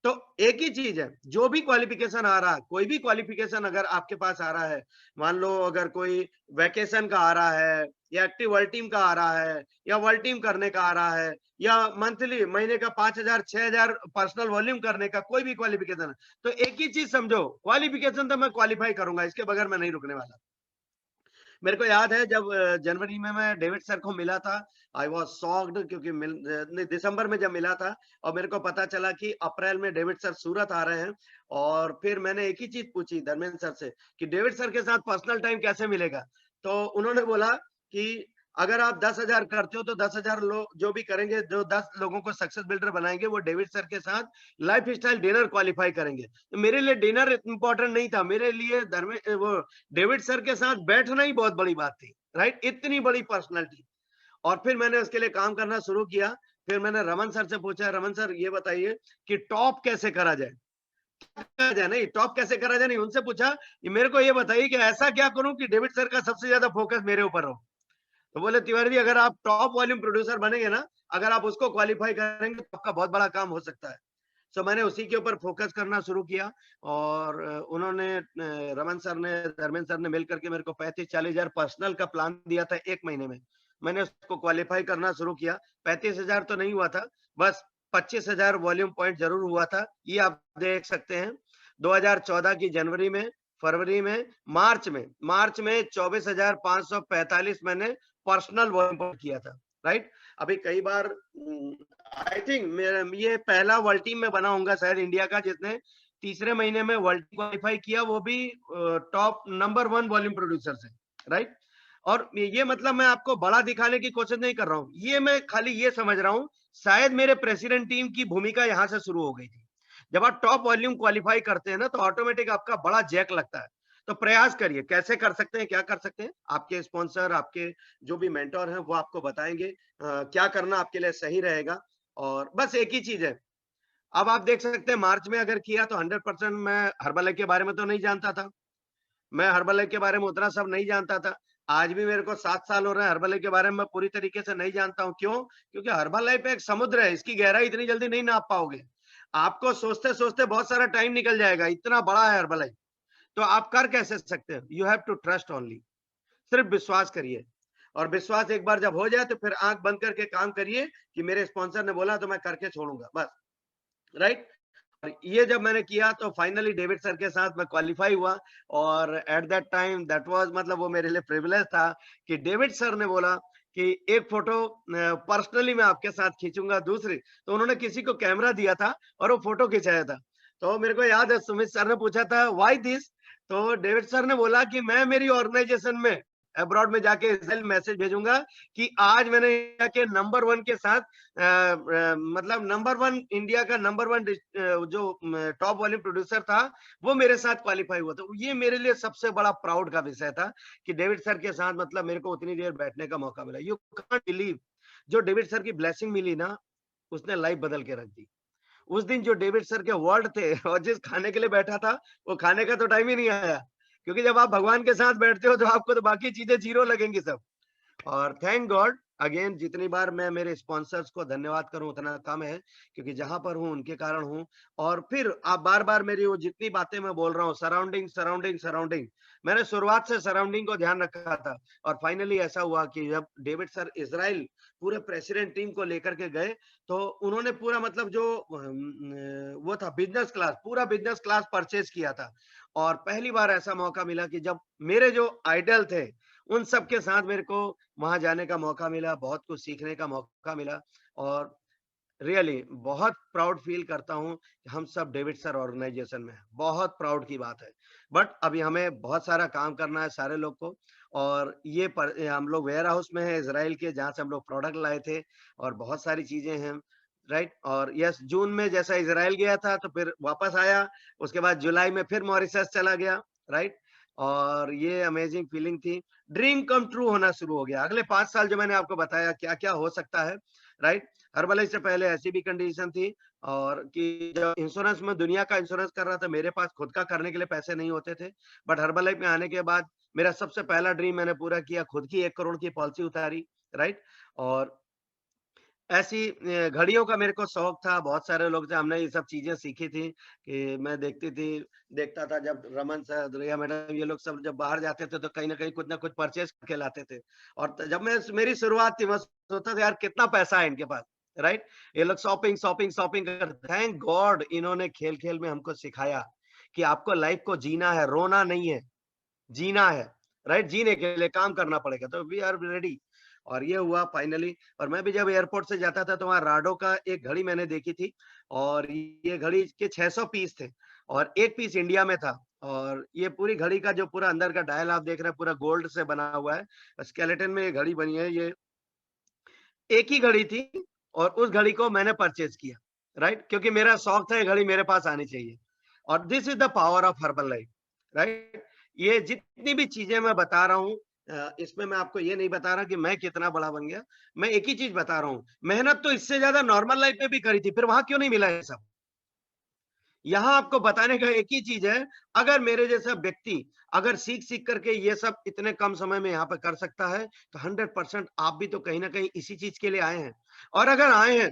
तो एक ही चीज है, जो भी क्वालिफिकेशन आ रहा है, कोई भी क्वालिफिकेशन अगर आपके पास आ रहा है, मान लो अगर कोई वैकेशन का आ रहा है या एक्टिव वर्ल्ड टीम का आ रहा है या वर्ल्ड टीम करने का आ रहा है या मंथली महीने का 5,000 6,000 पर्सनल वॉल्यूम करने का कोई भी क्वालिफिकेशन है, तो एक ही चीज समझो, क्वालिफिकेशन तो मैं क्वालिफाई करूंगा, इसके बगैर मैं नहीं रुकने वाला। मेरे को याद है जब जनवरी में मैं डेविड सर को मिला था, आई वाज शॉक्ड, क्योंकि नहीं, दिसंबर में जब मिला था और मेरे को पता चला कि अप्रैल में डेविड सर सूरत आ रहे हैं। और फिर मैंने एक ही चीज पूछी धर्मेंद्र सर से कि डेविड सर के साथ पर्सनल टाइम कैसे मिलेगा? तो उन्होंने बोला कि अगर आप 10,000 करते हो तो 10,000 लोग जो भी करेंगे, जो 10 लोगों को सक्सेस बिल्डर बनाएंगे, वो डेविड सर के साथ लाइफ स्टाइल डिनर क्वालिफाई करेंगे। तो मेरे लिए डिनर इंपॉर्टेंट नहीं था, मेरे लिए वो डेविड सर के साथ बैठना ही बहुत बड़ी बात थी, राइट? इतनी बड़ी पर्सनैलिटी। और फिर मैंने उसके लिए काम करना शुरू किया। फिर मैंने रमन सर से पूछा, रमन सर ये बताइए कि टॉप कैसे करा जाए? करा जाए नहीं, टॉप कैसे करा जाए नहीं, उनसे पूछा कि मेरे को ये बताइए कि ऐसा क्या करूं कि डेविड सर का सबसे ज्यादा फोकस मेरे ऊपर हो। तो बोले तिवारी जी, अगर आप टॉप वॉल्यूम प्रोड्यूसर बनेंगे ना, अगर आप उसको क्वालिफाई करेंगे तो आपका बहुत बड़ा काम हो सकता है। सो मैंने उसी के ऊपर फोकस करना शुरू किया। और उन्होंने रमन सर ने, धर्मेंद्र सर ने मिलकर के मेरे को 35-40 हजार पर्सनल का प्लान दिया था 1 महीने में। मैंने उसको क्वालिफाई करना शुरू किया। 35,000 तो नहीं हुआ था, बस 25,000 वॉल्यूम पॉइंट जरूर हुआ था। ये आप देख सकते हैं। 2014 की जनवरी में, फरवरी में, मार्च में 24,545 मैंने पर्सनल वॉल्यूम पॉइंट किया था, राइट? अभी कई बार आई थिंक ये पहला वर्ल्ड टीम में बना होऊंगा शायद इंडिया का, जिसने तीसरे महीने में वर्ल्ड क्वालिफाई किया, वो भी टॉप नंबर 1 वॉल्यूम प्रोड्यूसर से, राइट? और ये मतलब मैं आपको बड़ा दिखाने की कोशिश नहीं कर रहा हूँ, ये मैं खाली ये समझ रहा हूँ, शायद मेरे प्रेसिडेंट टीम की भूमिका यहाँ से शुरू हो गई थी। जब आप टॉप वॉल्यूम क्वालिफाई करते हैं ना, तो ऑटोमेटिक आपका बड़ा जैक लगता है। तो प्रयास करिए, कैसे कर सकते हैं, क्या कर सकते हैं? आपके स्पॉन्सर, आपके जो भी मेंटर हैं, वो आपको बताएंगे क्या करना आपके लिए सही रहेगा। और बस एक ही चीज है, अब आप देख सकते हैं मार्च में अगर किया तो 100% मैं हर्बल के बारे में तो नहीं जानता था। मैं हर्बल के बारे में उतना सब नहीं जानता था। आज भी मेरे को 7 साल हो रहे हैं, हर्बल के बारे में मैं पूरी तरीके से नहीं जानता हूँ। क्यों? क्योंकि हर्बल लाइफ एक समुद्र है, इसकी गहराई इतनी जल्दी नहीं नाप पाओगे। आपको सोचते-सोचते बहुत सारा टाइम निकल जाएगा, इतना बड़ा है हर्बल लाइफ। तो आप कर कैसे सकते हैं? You have to trust only. सिर्फ विश्वास करिए। और विश्वास एक बार जब हो जाए तो फिर आंख बंद करके काम करिए कि मेरे स्पॉन्सर ने बोला तो मैं करके छोड़ूंगा, बस, राइट? और ये जब मैंने किया तो फाइनली डेविड सर के साथ मैं क्वालिफाई हुआ। और at that time that was, मतलब वो मेरे लिए प्रिविलेज था कि डेविड सर ने बोला कि एक फोटो पर्सनली मैं आपके साथ खींचूंगा। दूसरी, तो उन्होंने किसी को कैमरा दिया था और वो फोटो खिंचाया था। तो मेरे को याद है सुमित सर ने पूछा था व्हाई दिस, तो डेविड सर ने बोला कि मैं मेरी ऑर्गेनाइजेशन में अब्रॉड में जाके इसराइल मैसेज भेजूंगा कि आज मैंने इंडिया के नंबर 1 के साथ मतलब नंबर 1, इंडिया का नंबर 1 जो टॉप वॉल्यूम प्रोड्यूसर था, वो मेरे साथ क्वालिफाई हुआ। तो ये मेरे लिए सबसे बड़ा प्राउड का विषय था कि डेविड सर के साथ मतलब मेरे को उतनी देर बैठने का मौका मिला। यू कांट बिलीव, जो डेविड सर की ब्लेसिंग मिली ना, उसने लाइफ बदल के रख दी। उस दिन जो डेविड सर के वर्ड थे और जिस खाने के लिए बैठा था, वो खाने का तो टाइम ही नहीं आया। क्योंकि जब आप भगवान के साथ बैठते हो तो आपको तो बाकी चीजें जीरो लगेंगी सब। और थैंक गॉड अगेन, जितनी बार मैं मेरे स्पॉन्सर्स को धन्यवाद करूं उतना कम है, क्योंकि जहां पर हूं उनके कारण हूं। और फिर आप बार बार मेरी वो जितनी बातें मैं बोल रहा हूं, सराउंडिंग सराउंडिंग सराउंडिंग, मैंने शुरुआत से सराउंडिंग को ध्यान रखा था। और फाइनली ऐसा हुआ कि जब डेविड सर इजराइल पूरे प्रेसिडेंट टीम को लेकर के गए, तो उन्होंने पूरा मतलब जो वो था बिजनेस क्लास, पूरा बिजनेस क्लास परचेज किया था। और पहली बार ऐसा मौका मिला कि जब मेरे जो आइडल थे उन सब के साथ मेरे को वहां जाने का मौका मिला, बहुत कुछ सीखने का मौका मिला। और रियली बहुत प्राउड फील करता हूँ कि हम सब डेविड सर ऑर्गेनाइजेशन में हैं। बहुत प्राउड की बात है। बट अभी हमें बहुत सारा काम करना है सारे लोग को। और हम लोग वेयर हाउस में है इजराइल के, जहाँ से हम लोग प्रोडक्ट लाए थे। और बहुत सारी चीजें हैं, राइट? और यस, जून में जैसा इजराइल गया था तो फिर वापस आया। उसके बाद जुलाई में फिर मॉरिशस चला गया, राइट? और ये अमेजिंग फीलिंग थी। ड्रीम कम ट्रू होना शुरू हो गया। अगले 5 साल जो मैंने आपको बताया क्या क्या हो सकता है, राइट? हर्बल से पहले ऐसी भी कंडीशन थी, और कि जब इंश्योरेंस में दुनिया का इंश्योरेंस कर रहा था, मेरे पास खुद का करने के लिए पैसे नहीं होते थे। बट हर्बल लाइफ में आने के बाद मेरा सबसे पहला ड्रीम मैंने पूरा किया, खुद की 1 करोड़ की पॉलिसी उतारी, राइट? और ऐसी घड़ियों का मेरे को शौक था। बहुत सारे लोग से हमने ये सब चीजें सीखी थी कि मैं देखता था जब रमन सर, रिया मैडम, ये लोग सब जब बाहर जाते थे तो कहीं ना कहीं कुछ ना कुछ परचेज करके लाते थे। और जब मैं मेरी शुरुआत थी, मैं सोचता था यार कितना पैसा है इनके पास, राइट? ये लोग शॉपिंग शॉपिंग शॉपिंग कर, थैंक गॉड इन्होंने खेल खेल में हमको सिखाया कि आपको लाइफ को जीना है, रोना नहीं है, जीना है, राइट? जीने के लिए काम करना पड़ेगा, तो वी आर रेडी। और ये हुआ फाइनली। और मैं भी जब एयरपोर्ट से जाता था तो वहाँ राडो का एक घड़ी मैंने देखी थी। और ये घड़ी के 600 पीस थे और एक पीस इंडिया में था। और ये पूरी घड़ी का जो पूरा अंदर का डायल आप देख रहे हैं पूरा गोल्ड से बना हुआ है। स्केलेटन में ये घड़ी बनी है। ये एक ही घड़ी थी और उस घड़ी को मैंने परचेज़ किया, राइट? क्योंकि मेरा शौक था ये घड़ी मेरे पास आनी चाहिए। और this is the power of herbal life, right? ये जितनी भी चीज़ें मैं बता रहा हूँ इसमें मैं आपको ये नहीं बता रहा कि मैं कितना बड़ा बन गया। मैं एक ही चीज़ बता रहा हूँ, मेहनत तो इससे ज़्यादा नॉर्मल लाइफ में भी करी थी, फिर वहाँ क्यों नहीं मिला ये सब? यहाँ आपको बताने का एक ही चीज़ है, अगर मेरे जैसा व्यक्ति अगर सीख-सीख करके ये सब इतने कम समय में यहाँ पे कर सकता है, तो 100% आप भी तो कहीं न कहीं इसी चीज़ के लिए आए हैं। और अगर आए हैं,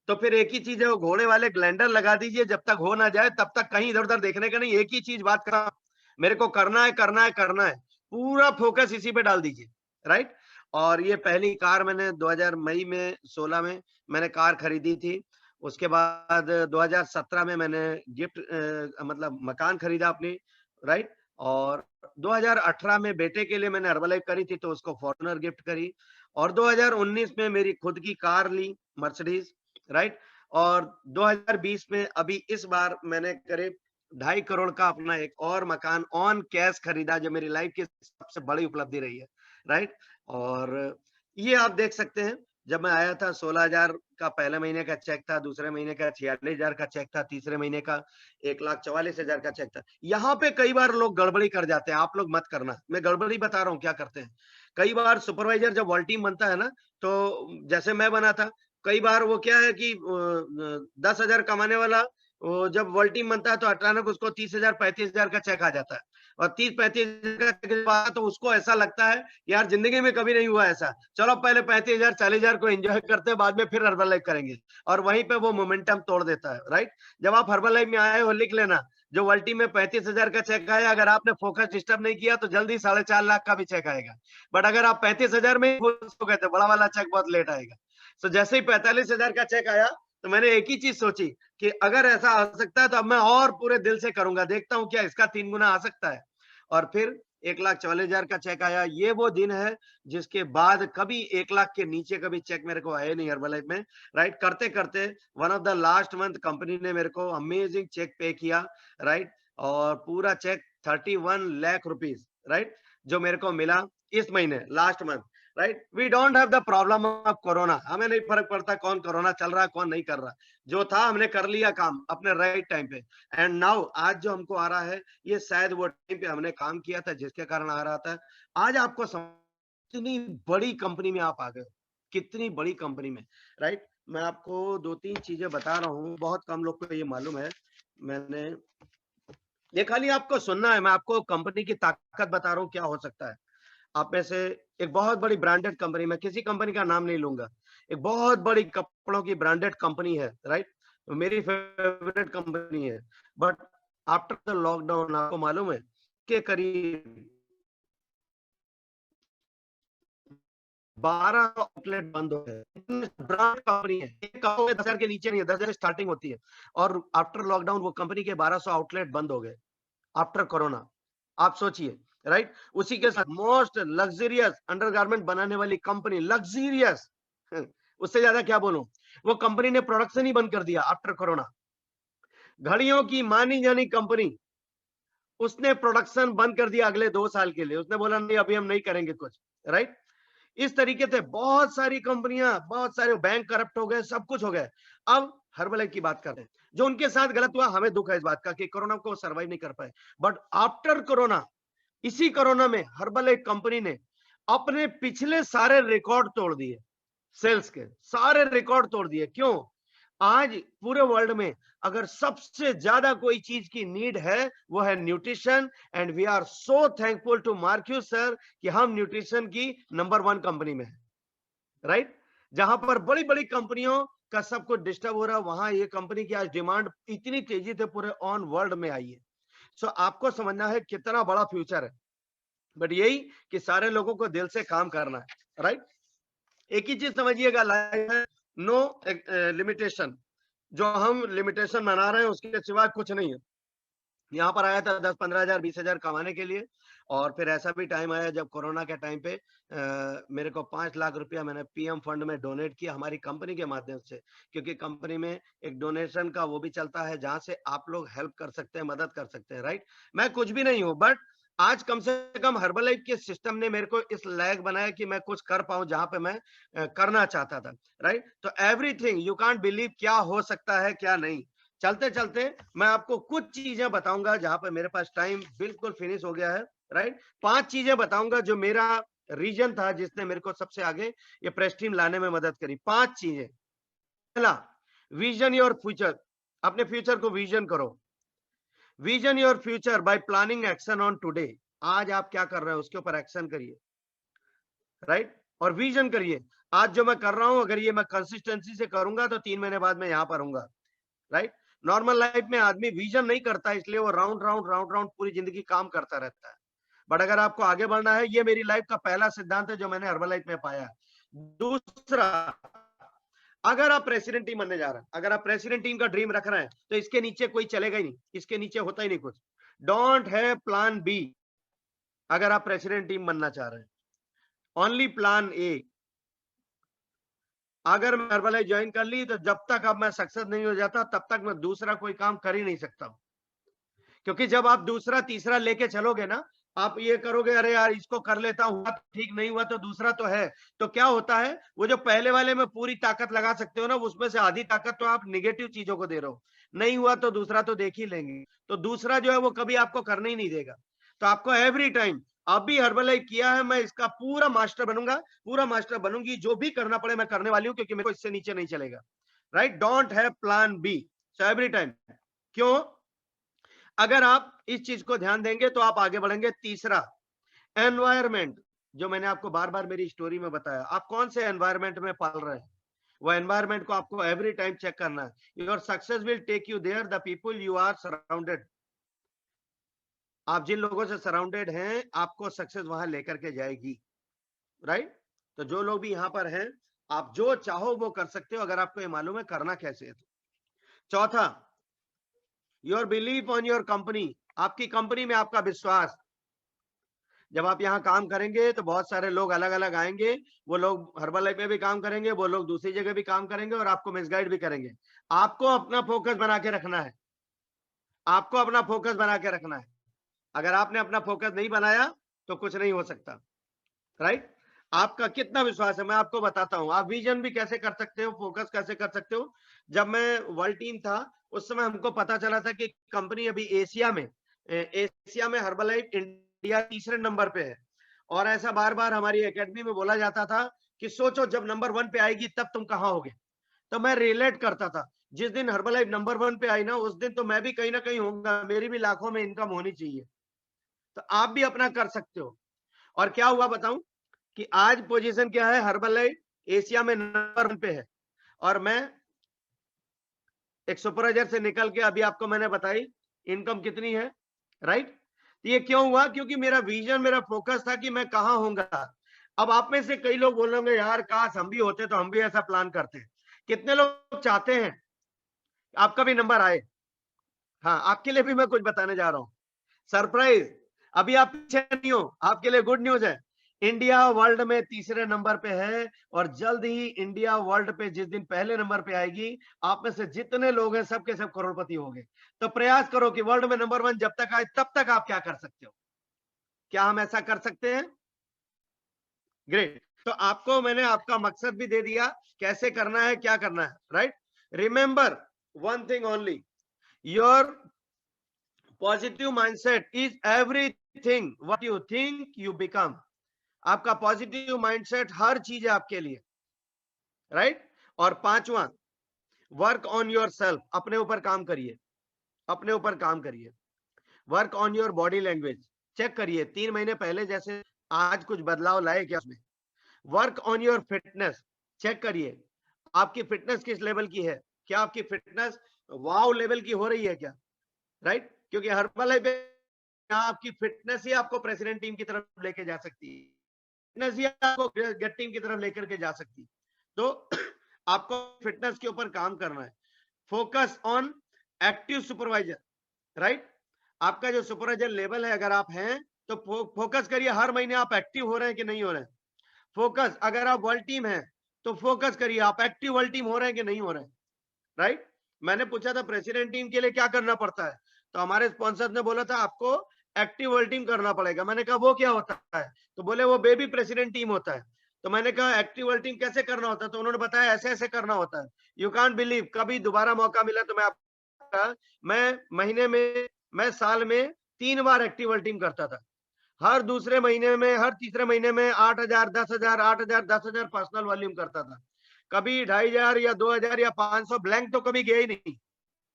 तो फिर एक ही चीज़ है वो घोड़े वाले ग्लैंडर लगा दीजिए, जब तक हो ना जाए तब तक कहीं इधर-उधर देखने का नहीं, एक ही चीज़ बात कर मेरे को करना है, करना है, करना है। पूरा फ़ोकस इसी पे डाल दीजिए, राइट? और ये पहली कार मैंने 2000 मई में 16 में मैंने कार खरीदी थी। उसके बाद 2017 में मैंने गिफ्ट मतलब मकान खरीदा अपनी, राइट? और 2018 में बेटे के लिए मैंने हर्बललाइफ करी थी, तो उसको फॉर्च्यूनर गिफ्ट करी। और 2019 में मेरी खुद की कार ली, मर्सिडीज़, राइट? और 2020 में अभी इस बार मैंने करीब 2.5 करोड़ का अपना एक और मकान ऑन कैश खरीदा, जो मेरी लाइफ की सबसे बड़ी उपलब्धि रही है, राइट? और ये आप देख सकते हैं, जब मैं आया था 16,000 का पहले महीने का चेक था, दूसरे महीने का 46,000 का चेक था, तीसरे महीने का 1,44,000 का चेक था। यहाँ पे कई बार लोग गड़बड़ी कर जाते हैं, आप लोग मत करना। मैं गड़बड़ी बता रहा हूँ क्या करते हैं। कई बार सुपरवाइज़र जब वॉल टीम बनता है ना, तो जैसे मैं बना था, कई बार वो क्या है कि 10,000 कमाने वाला वो जब वर्ल्ड टीम बनता है तो अचानक उसको 30,000 35,000 का चेक आ जाता है और 30-35,000 का चेक जब आता है तो उसको ऐसा लगता है यार जिंदगी में कभी नहीं हुआ ऐसा, चलो पहले 35,000 40,000 को एंजॉय करते हैं, बाद में फिर हर्बल लाइफ करेंगे और वहीं पे वो मोमेंटम तोड़ देता है, राइट? जब आप हर्बल लाइफ में आए हो लिख लेना, जो वर्ल्ड टीम में 35,000 का चेक आया, अगर आपने फोकस डिस्टर्ब नहीं किया तो जल्दी 4.5 लाख का भी चेक आएगा। बट अगर आप 35,000 में ही खुश हो गए तो बड़ा वाला चेक बहुत लेट आएगा। तो जैसे ही 45,000 का चेक आया तो मैंने एक ही चीज सोची कि अगर ऐसा आ सकता है तो अब मैं और पूरे दिल से करूंगा, देखता हूं क्या इसका 3 गुना आ सकता है। और फिर 1,44,000 का चेक आया। ये वो दिन है जिसके बाद कभी 1 लाख के नीचे कभी चेक मेरे को आए नहीं हर्बलाइफ में, राइट? करते करते one of the last month company ने मेरे को अमेजिंग चेक पे किया, राइट? और पूरा चेक 31 लाख रुपीज, राइट? जो मेरे को मिला इस महीने last month, right? We don't have the problem of corona. हमें नहीं फर्क पड़ता कौन कोरोना चल रहा है कौन नहीं कर रहा। जो था हमने कर लिया काम अपने राइट टाइम पे। एंड नाउ आज जो हमको आ रहा है ये शायद वो टाइम पे हमने काम किया था जिसके कारण आ रहा था। आज आपको कितनी बड़ी कंपनी में आप आ गए, कितनी बड़ी कंपनी में, राइट? मैं आपको दो तीन चीजें बता रहा हूँ, बहुत कम लोग को ये मालूम है। मैंने ये खाली आपको सुनना है, मैं आपको कंपनी की ताकत बता रहा हूँ क्या हो सकता है। आप में से एक बहुत बड़ी ब्रांडेड कंपनी, मैं किसी कंपनी का नाम नहीं लूंगा, एक बहुत बड़ी कपड़ों की ब्रांडेड कंपनी है, राइट? मेरी फेवरेट कंपनी है। बट आफ्टर द लॉकडाउन आपको मालूम है कि करीब 12 आउटलेट बंद हो गए। ब्रांड कंपनी है, एक कहोगे 10,000 के नीचे नहीं है, 10,000 स्टार्टिंग होती है। और आफ्टर लॉकडाउन वो कंपनी के 1200 आउटलेट बंद हो गए आफ्टर कोरोना। आप सोचिए, राइट? उसी के साथ मोस्ट लग्जरियस अंडरगारमेंट बनाने वाली कंपनी, लग्जरियस उससे ज्यादा क्या बोलूं, वो कंपनी ने प्रोडक्शन ही बंद कर दिया आफ्टर कोरोना। घड़ियों की मानी जानी कंपनी, उसने प्रोडक्शन बंद कर दिया अगले 2 साल के लिए। उसने बोला नहीं अभी हम नहीं करेंगे कुछ, राइट? इस तरीके से बहुत सारी कंपनियां, बहुत सारे बैंक करप्ट हो गए, सब कुछ हो गए। अब हर्बल की बात करते हैं। जो उनके साथ गलत हुआ, हमें दुख है इस बात का कि कोरोना को सर्वाइव नहीं कर पाए। बट आफ्टर कोरोना, इसी कोरोना में हर्बल एक कंपनी ने अपने पिछले सारे रिकॉर्ड तोड़ दिए, सेल्स के सारे रिकॉर्ड तोड़ दिए। क्यों? आज पूरे वर्ल्ड में अगर सबसे ज्यादा कोई चीज की नीड है वो है nutrition. And we are so thankful to मार्क्यू सर कि हम न्यूट्रिशन की नंबर 1 कंपनी में है, राइट? जहां पर बड़ी बड़ी कंपनियों का सब कुछ डिस्टर्ब हो रहा है, वहां ये कंपनी की आज डिमांड इतनी तेजी से पूरे ऑन वर्ल्ड में आई है। सो आपको समझना है कितना बड़ा फ्यूचर है। बट यही कि सारे लोगों को दिल से काम करना है, राइट? एक ही चीज समझिएगा, लाइफ है नो लिमिटेशन। जो हम लिमिटेशन बना रहे हैं उसके सिवा कुछ नहीं है। यहाँ पर आया था 10-15 हजार 20 हजार कमाने के लिए और फिर ऐसा भी टाइम आया जब कोरोना के टाइम पे मेरे को 5 लाख रुपया मैंने पीएम फंड में डोनेट किया हमारी कंपनी के माध्यम से, क्योंकि कंपनी में एक डोनेशन का वो भी चलता है जहाँ से आप लोग हेल्प कर सकते हैं, मदद कर सकते हैं, राइट? मैं कुछ भी नहीं हूँ, बट आज कम से कम हर्बलाइफ के सिस्टम ने मेरे को इस लायक बनाया कि मैं कुछ कर पाऊँ जहाँ पे मैं करना चाहता था, राइट? तो एवरीथिंग यू कांट बिलीव क्या हो सकता है, क्या नहीं। चलते-चलते मैं आपको कुछ चीज़ें बताऊँगा जहाँ पे मेरे पास टाइम बिल्कुल फिनिश हो गया है, राइट? 5 चीज़ें बताऊँगा जो मेरा रीजन था जिसने मेरे को सबसे आगे ये प्रेस टीम लाने में मदद करी। 5 चीज़ें। पहला, विज़न योर फ्यूचर। अपने फ्यूचर को विज़न करो। Vision your future bye planning action on today. आज आप क्या कर रहे हो उसके ऊपर एक्शन करिए, राइट? और विज़न करिए। आज जो मैं कर रहा हूँ अगर ये मैं कंसिस्टेंसी से करूँगा तो 3 महीने बाद मैं यहाँ पर हूँगा, राइट? नॉर्मल लाइफ में आदमी विज़न नहीं करता इसलिए वो राउंड पूरी ज़िंदगी काम करता रहता है। बट अगर आपको आगे बढ़ना है, ये मेरी लाइफ का पहला सिद्धांत है जो मैंने हर्बलाइफ में पाया। दूसरा, अगर आप प्रेसिडेंट टीम बनने जा रहे हैं, अगर आप प्रेसिडेंट टीम का ड्रीम रख रहे हैं, तो इसके नीचे कोई चलेगा ही नहीं, इसके नीचे होता ही नहीं कुछ। डोंट हैव प्लान बी अगर आप प्रेसिडेंट टीम बनना चाह रहे हैं, ओनली प्लान ए। अगर मैं हर्बलाइफ ज्वाइन कर ली तो जब तक अब मैं सक्सेस नहीं हो जाता तब तक मैं दूसरा कोई काम कर ही नहीं सकता हूं, क्योंकि जब आप दूसरा तीसरा लेके चलोगे ना, आप ये करोगे अरे यार इसको कर लेता हूँ, हुआ तो ठीक, नहीं हुआ तो दूसरा तो है। तो क्या होता है, वो जो पहले वाले में पूरी ताकत लगा सकते हो ना, उसमें से आधी ताकत तो आप निगेटिव चीजों को दे रहे हो। नहीं हुआ तो दूसरा तो देख ही लेंगे, तो दूसरा जो है वो कभी आपको करने ही नहीं देगा। तो आपको एवरी टाइम, अभी हर्बलाइफ किया है, मैं इसका पूरा मास्टर बनूंगा, पूरा मास्टर बनूंगी, जो भी करना पड़े मैं करने वाली हूँ, क्योंकि मेरे को इससे नीचे नहीं चलेगा, right? Don't have plan B. So every time, क्यों? अगर आप इस चीज को ध्यान देंगे तो आप आगे बढ़ेंगे। तीसरा, एनवायरमेंट, जो मैंने आपको बार बार मेरी स्टोरी में बताया, आप कौन से एनवायरमेंट में पल रहे हैं, वो एनवायरमेंट को आपको एवरी टाइम चेक करना है। Your success will take you there, the people you are surrounded. आप जिन लोगों से सराउंडेड हैं, आपको सक्सेस वहां लेकर के जाएगी, राइट? तो जो लोग भी यहाँ पर हैं, आप जो चाहो वो कर सकते हो, अगर आपको ये मालूम है करना कैसे है तो। चौथा, your belief on your company, आपकी कंपनी में आपका विश्वास। जब आप यहाँ काम करेंगे तो बहुत सारे लोग अलग अलग आएंगे, वो लोग हर्बलाइफ में भी काम करेंगे, वो लोग दूसरी जगह भी काम करेंगे और आपको मिसगाइड भी करेंगे। आपको अपना फोकस बना के रखना है, आपको अपना फोकस बना के रखना है। अगर आपने अपना फोकस नहीं बनाया तो कुछ नहीं हो सकता, राइट? आपका कितना विश्वास है मैं आपको बताता हूं। आप विजन भी कैसे कर सकते हो, फोकस कैसे कर सकते हो। जब मैं वर्ल्ड टीम था उस समय हमको पता चला था कि कंपनी अभी एशिया में हर्बलाइफ इंडिया तीसरे नंबर पे है। और ऐसा बार बार हमारी एकेडमी में बोला जाता था कि सोचो जब नंबर 1 पे आएगी तब तुम कहाँ होगे। तो मैं रिलेट करता था, जिस दिन हर्बलाइफ नंबर 1 पे आई ना, उस दिन तो मैं भी कहीं ना कहीं होऊंगा, मेरी भी लाखों में इनकम होनी चाहिए। तो आप भी अपना कर सकते हो। और क्या हुआ बताऊं कि आज पोजीशन क्या है, हर्बलाइफ एशिया में नंबर 1 पे है। और मैं एक सुपरवाइजर से निकल के अभी आपको मैंने बताई इनकम कितनी है, राइट? ये क्यों हुआ? क्योंकि मेरा विजन, मेरा फोकस था कि मैं कहां होऊंगा। अब आप में से कई लोग बोलेंगे यार काश हम भी होते तो हम भी ऐसा प्लान करते। कितने लोग चाहते हैं आपका भी नंबर आए? हाँ, आपके लिए भी मैं कुछ बताने जा रहा हूं, सरप्राइज। अभी आप पीछे नहीं हो, आपके लिए गुड न्यूज है। इंडिया वर्ल्ड में तीसरे नंबर पे है और जल्द ही इंडिया वर्ल्ड पे जिस दिन पहले नंबर पे आएगी, आप में से जितने लोग हैं सबके सब करोड़पति होंगे। तो प्रयास करो कि वर्ल्ड में नंबर 1 जब तक आए तब तक आप क्या कर सकते हो। क्या हम ऐसा कर सकते हैं? ग्रेट। तो आपको मैंने आपका मकसद भी दे दिया, कैसे करना है, क्या करना है, right? Remember one thing only, your positive mindset is everything what you think you become. आपका पॉजिटिव माइंडसेट हर चीज है आपके लिए, राइट? और पांचवा, वर्क ऑन योर सेल्फ, अपने ऊपर काम करिए, अपने ऊपर काम करिए। Work on your body language, check करिए 3 महीने पहले जैसे आज कुछ बदलाव लाए क्या उसमें। Work on your fitness, check करिए आपकी फिटनेस किस लेवल की है, क्या आपकी फिटनेस वाव लेवल की हो रही है क्या, राइट? क्योंकि हर्बलाइफ आपकी फिटनेस ही आपको प्रेसिडेंट टीम की तरफ लेके जा सकती है, फिटनेस ही आपको गेट टीम की तरफ लेकर के जा सकती है। तो आपको फिटनेस के ऊपर काम करना है। Focus on active supervisor, right? आपका जो सुपरवाइजर लेवल है अगर आप हैं तो फोकस करिए हर महीने आप एक्टिव हो रहे हैं कि नहीं हो रहे हैं। फोकस, अगर आप वर्ल्ड टीम है तो फोकस करिए आप एक्टिव वर्ल्ड टीम हो रहे हैं कि नहीं हो रहे हैं, राइट। मैंने पूछा था प्रेसिडेंट टीम के लिए क्या करना पड़ता है, तो हमारे स्पॉन्सर ने बोला था आपको एक्टिव वर्ल्ड टीम करना पड़ेगा। मैंने कहा वो क्या होता है, तो बोले वो बेबी प्रेसिडेंट टीम होता है। तो मैंने कहा एक्टिव वर्ल्ड टीम कैसे करना होता है, तो उन्होंने बताया ऐसे ऐसे करना होता है। यू कांट बिलीव, कभी दोबारा मौका मिला तो मैं महीने में, मैं साल में 3 बार एक्टिव वर्ल्ड टीम करता था। हर दूसरे महीने में, हर तीसरे महीने में 8,000, 10,000, 8,000, 10,000 पर्सनल वॉल्यूम करता था। कभी 2,500 या 2,000 या 500 ब्लैंक तो कभी गया ही नहीं,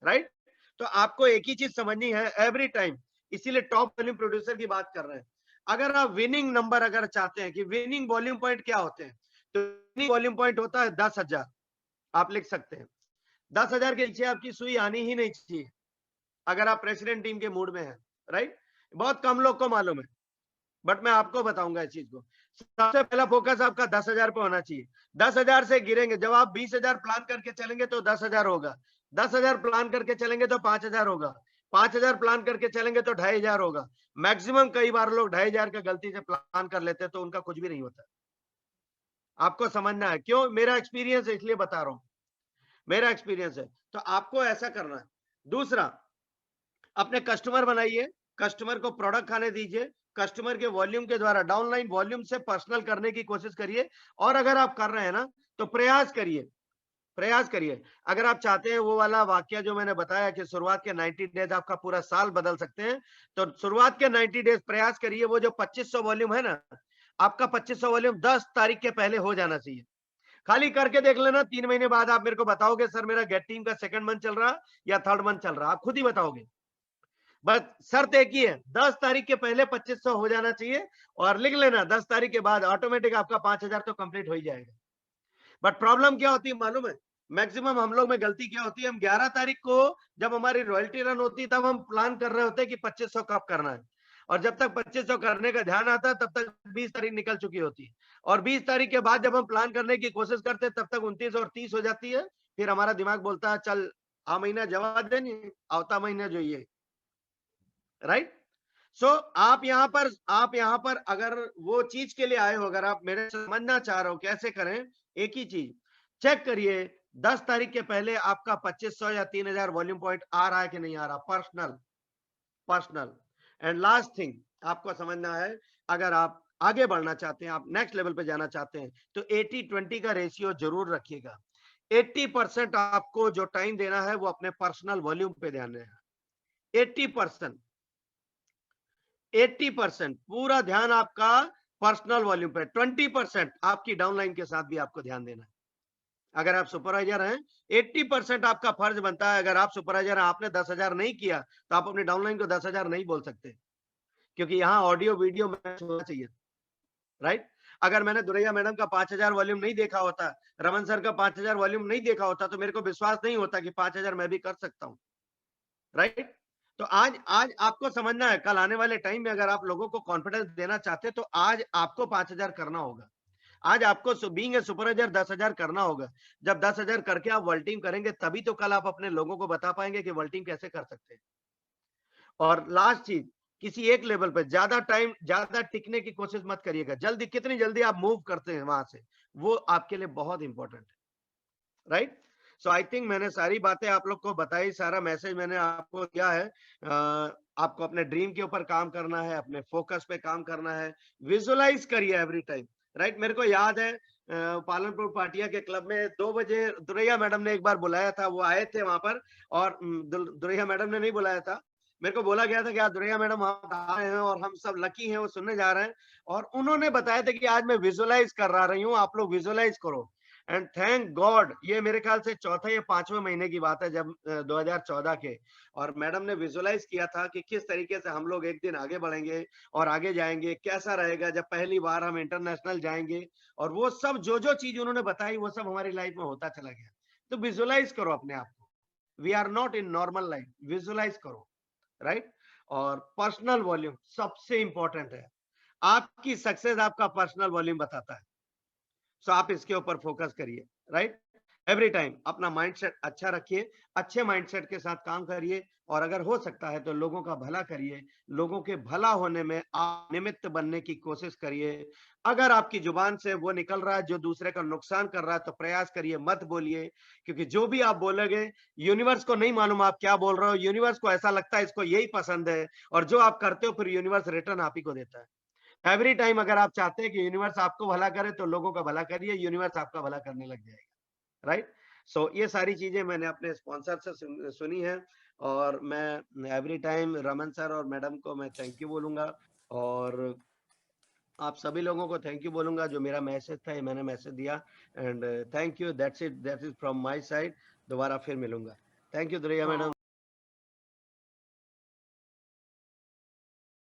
राइट। तो आपको एक ही चीज समझनी है एवरी टाइम, इसीलिए टॉप वॉल्यूम प्रोड्यूसर की बात कर रहे हैं। अगर आप विनिंग नंबर अगर चाहते हैं कि विनिंग वॉल्यूम पॉइंट क्या होते हैं, तो विनिंग वॉल्यूम पॉइंट होता है 10,000। आप लिख सकते हैं 10,000 के पीछे आपकी सुई आनी ही नहीं चाहिए अगर आप प्रेसिडेंट टीम के मूड में हैं, राइट। बहुत कम लोग को मालूम है, बट मैं आपको बताऊंगा इस चीज को। सबसे पहला फोकस आपका 10,000 पे होना चाहिए। 10,000 से गिरेंगे, जब आप 20,000 प्लान करके चलेंगे तो 10,000 होगा, 10,000 प्लान करके चलेंगे तो 5,000 होगा, 5,000 प्लान करके चलेंगे तो 2,500 होगा। मैक्सिमम कई बार लोग 2,500 का गलती से प्लान कर लेते हैं तो उनका कुछ भी नहीं होता। आपको समझना है क्यों, मेरा एक्सपीरियंस है इसलिए बता रहा हूं, मेरा एक्सपीरियंस है। तो आपको ऐसा करना है। दूसरा, अपने कस्टमर बनाइए, कस्टमर को प्रोडक्ट खाने दीजिए, कस्टमर के वॉल्यूम के द्वारा डाउनलाइन वॉल्यूम से पर्सनल करने की कोशिश करिए। और अगर आप कर रहे हैं ना तो प्रयास करिए, प्रयास करिए। अगर आप चाहते हैं वो वाला वाक्य जो मैंने बताया कि शुरुआत के 90 डेज आपका पूरा साल बदल सकते हैं, तो शुरुआत के 90 डेज प्रयास करिए। वो जो 2500 वॉल्यूम है ना, आपका 2500 वॉल्यूम 10 तारीख के पहले हो जाना चाहिए। खाली करके देख लेना, 3 महीने बाद आप मेरे को बताओगे सर मेरा गेट टीम का सेकंड मंथ चल रहा या थर्ड मंथ चल रहा, आप खुद ही बताओगे। बस शर्त एक ही है, 10 तारीख के पहले 2500 हो जाना चाहिए। और लिख लेना 10 तारीख के बाद ऑटोमेटिक आपका 5,000 तो कंप्लीट हो ही जाएगा। बट प्रॉब्लम क्या होती है मालूम है, मैक्सिमम हम लोग में गलती क्या होती है, हम 11 तारीख को जब हमारी रॉयल्टी रन होती है तब हम प्लान कर रहे होते हैं कि 2500 कब करना है। और जब तक 2500 करने का ध्यान आता है तब तक 20 तारीख निकल चुकी होती है। और 20 तारीख के बाद जब हम प्लान करने की कोशिश करते हैं तब तक 29 और 30 हो जाती है। फिर हमारा दिमाग बोलता है चल आ महीना जवाब देनी, आवता महीना जो ये, राइट। सो आप यहाँ पर अगर वो चीज के लिए आए हो, अगर आप मेरे समझना चाह रहे हो कैसे करें, एक ही चीज चेक करिए 10 तारीख के पहले आपका 2500 या 3,000 वॉल्यूम पॉइंट आ रहा है कि नहीं आ रहा, personal, personal. And last thing आपको समझना है, अगर आप आगे बढ़ना चाहते हैं, आप नेक्स्ट लेवल पे जाना चाहते हैं, तो 80-20 का रेशियो जरूर रखिएगा। 80% आपको जो टाइम देना है वो अपने पर्सनल वॉल्यूम पे देना है। 80%, 80% पूरा ध्यान आपका पर्सनल वॉल्यूम पे, 20% आपकी डाउनलाइन के साथ भी आपको ध्यान देना है। अगर आप सुपरवाइजर हैं, 80% आपका फर्ज बनता है। अगर आप सुपरवाइजर हैं, आपने 10,000 नहीं किया तो आप अपनी डाउनलाइन को 10,000 नहीं बोल सकते, क्योंकि यहाँ ऑडियो वीडियो मैच होना चाहिए, राइट। अगर मैंने दुरैया मैडम का 5,000 वॉल्यूम नहीं देखा होता, रमन सर का 5,000 वॉल्यूम नहीं देखा होता, तो मेरे को विश्वास नहीं होता कि 5,000 मैं भी कर सकता हूँ, राइट। तो आज आज आपको समझना है, कल आने वाले टाइम में अगर आप लोगों को कॉन्फिडेंस देना चाहते हैं तो आज आपको 5,000 करना होगा। आज आपको बीइंग ए सुपरवाइजर 10,000 करना होगा। जब 10,000 करके आप वर्ल्ड टीम करेंगे तभी तो कल आप अपने लोगों को बता पाएंगे कि वर्ल्ड टीम कैसे कर सकते हैं। और लास्ट चीज, किसी एक लेवल पे ज्यादा टाइम, ज्यादा टिकने की कोशिश मत करिएगा। जल्दी, कितनी जल्दी आप मूव करते हैं वहां से, वो आपके लिए बहुत इंपॉर्टेंट है, राइट। सो आई थिंक मैंने सारी बातें आप लोग को बताई, सारा मैसेज मैंने आपको दिया है। आपको अपने ड्रीम के ऊपर काम करना है, अपने फोकस पे काम करना है, विजुअलाइज करिए एवरी टाइम, राइट। मेरे को याद है पालनपुर पाटिया के क्लब में 2 बजे दुरैया मैडम ने एक बार बुलाया था, वो आए थे वहां पर। और दुरैया मैडम ने नहीं बुलाया था, मेरे को बोला गया था कि आज दुरैया मैडम वहां आ रहे हैं और हम सब लकी हैं वो सुनने जा रहे हैं। और उन्होंने बताया था कि आज मैं विजुअलाइज कर रही हूँ, आप लोग विजुअलाइज करो। एंड थैंक गॉड, ये मेरे ख्याल से चौथे या 5वें महीने की बात है, जब 2014 के। और मैडम ने विजुअलाइज किया था कि किस तरीके से हम लोग एक दिन आगे बढ़ेंगे और आगे जाएंगे, कैसा रहेगा जब पहली बार हम इंटरनेशनल जाएंगे। और वो सब जो जो चीज उन्होंने बताई वो सब हमारी लाइफ में होता चला गया। तो विजुअलाइज करो अपने आप को, we are not in normal life, visualize करो, राइट। और पर्सनल वॉल्यूम सबसे इंपॉर्टेंट है, आपकी सक्सेस आपका पर्सनल वॉल्यूम बताता है। सो आप इसके ऊपर फोकस करिए, राइट। एवरी टाइम अपना माइंडसेट अच्छा रखिए, अच्छे माइंडसेट के साथ काम करिए और अगर हो सकता है तो लोगों का भला करिए, लोगों के भला होने में आप निमित्त बनने की कोशिश करिए। अगर आपकी जुबान से वो निकल रहा है जो दूसरे का नुकसान कर रहा है तो प्रयास करिए, मत बोलिए, क्योंकि जो भी आप बोलोगे यूनिवर्स को नहीं मालूम आप क्या बोल रहे हो, यूनिवर्स को ऐसा लगता है इसको यही पसंद है और जो आप करते हो फिर यूनिवर्स रिटर्न आप ही को देता है। एवरी टाइम अगर आप चाहते हैं कि यूनिवर्स आपको भला करे तो लोगों का भला करिए, यूनिवर्स आपका भला करने लग जाएगा। राइट। सो ये सारी चीजें मैंने अपने स्पॉन्सर से सुनी है और मैं एवरी टाइम रमन सर और मैडम को मैं थैंक यू बोलूंगा और आप सभी लोगों को थैंक यू बोलूंगा जो मेरा मैसेज था ये मैंने मैसेज दिया and thank you that's it that is from my side. दोबारा फिर मिलूंगा। Thank you Duraiya madam.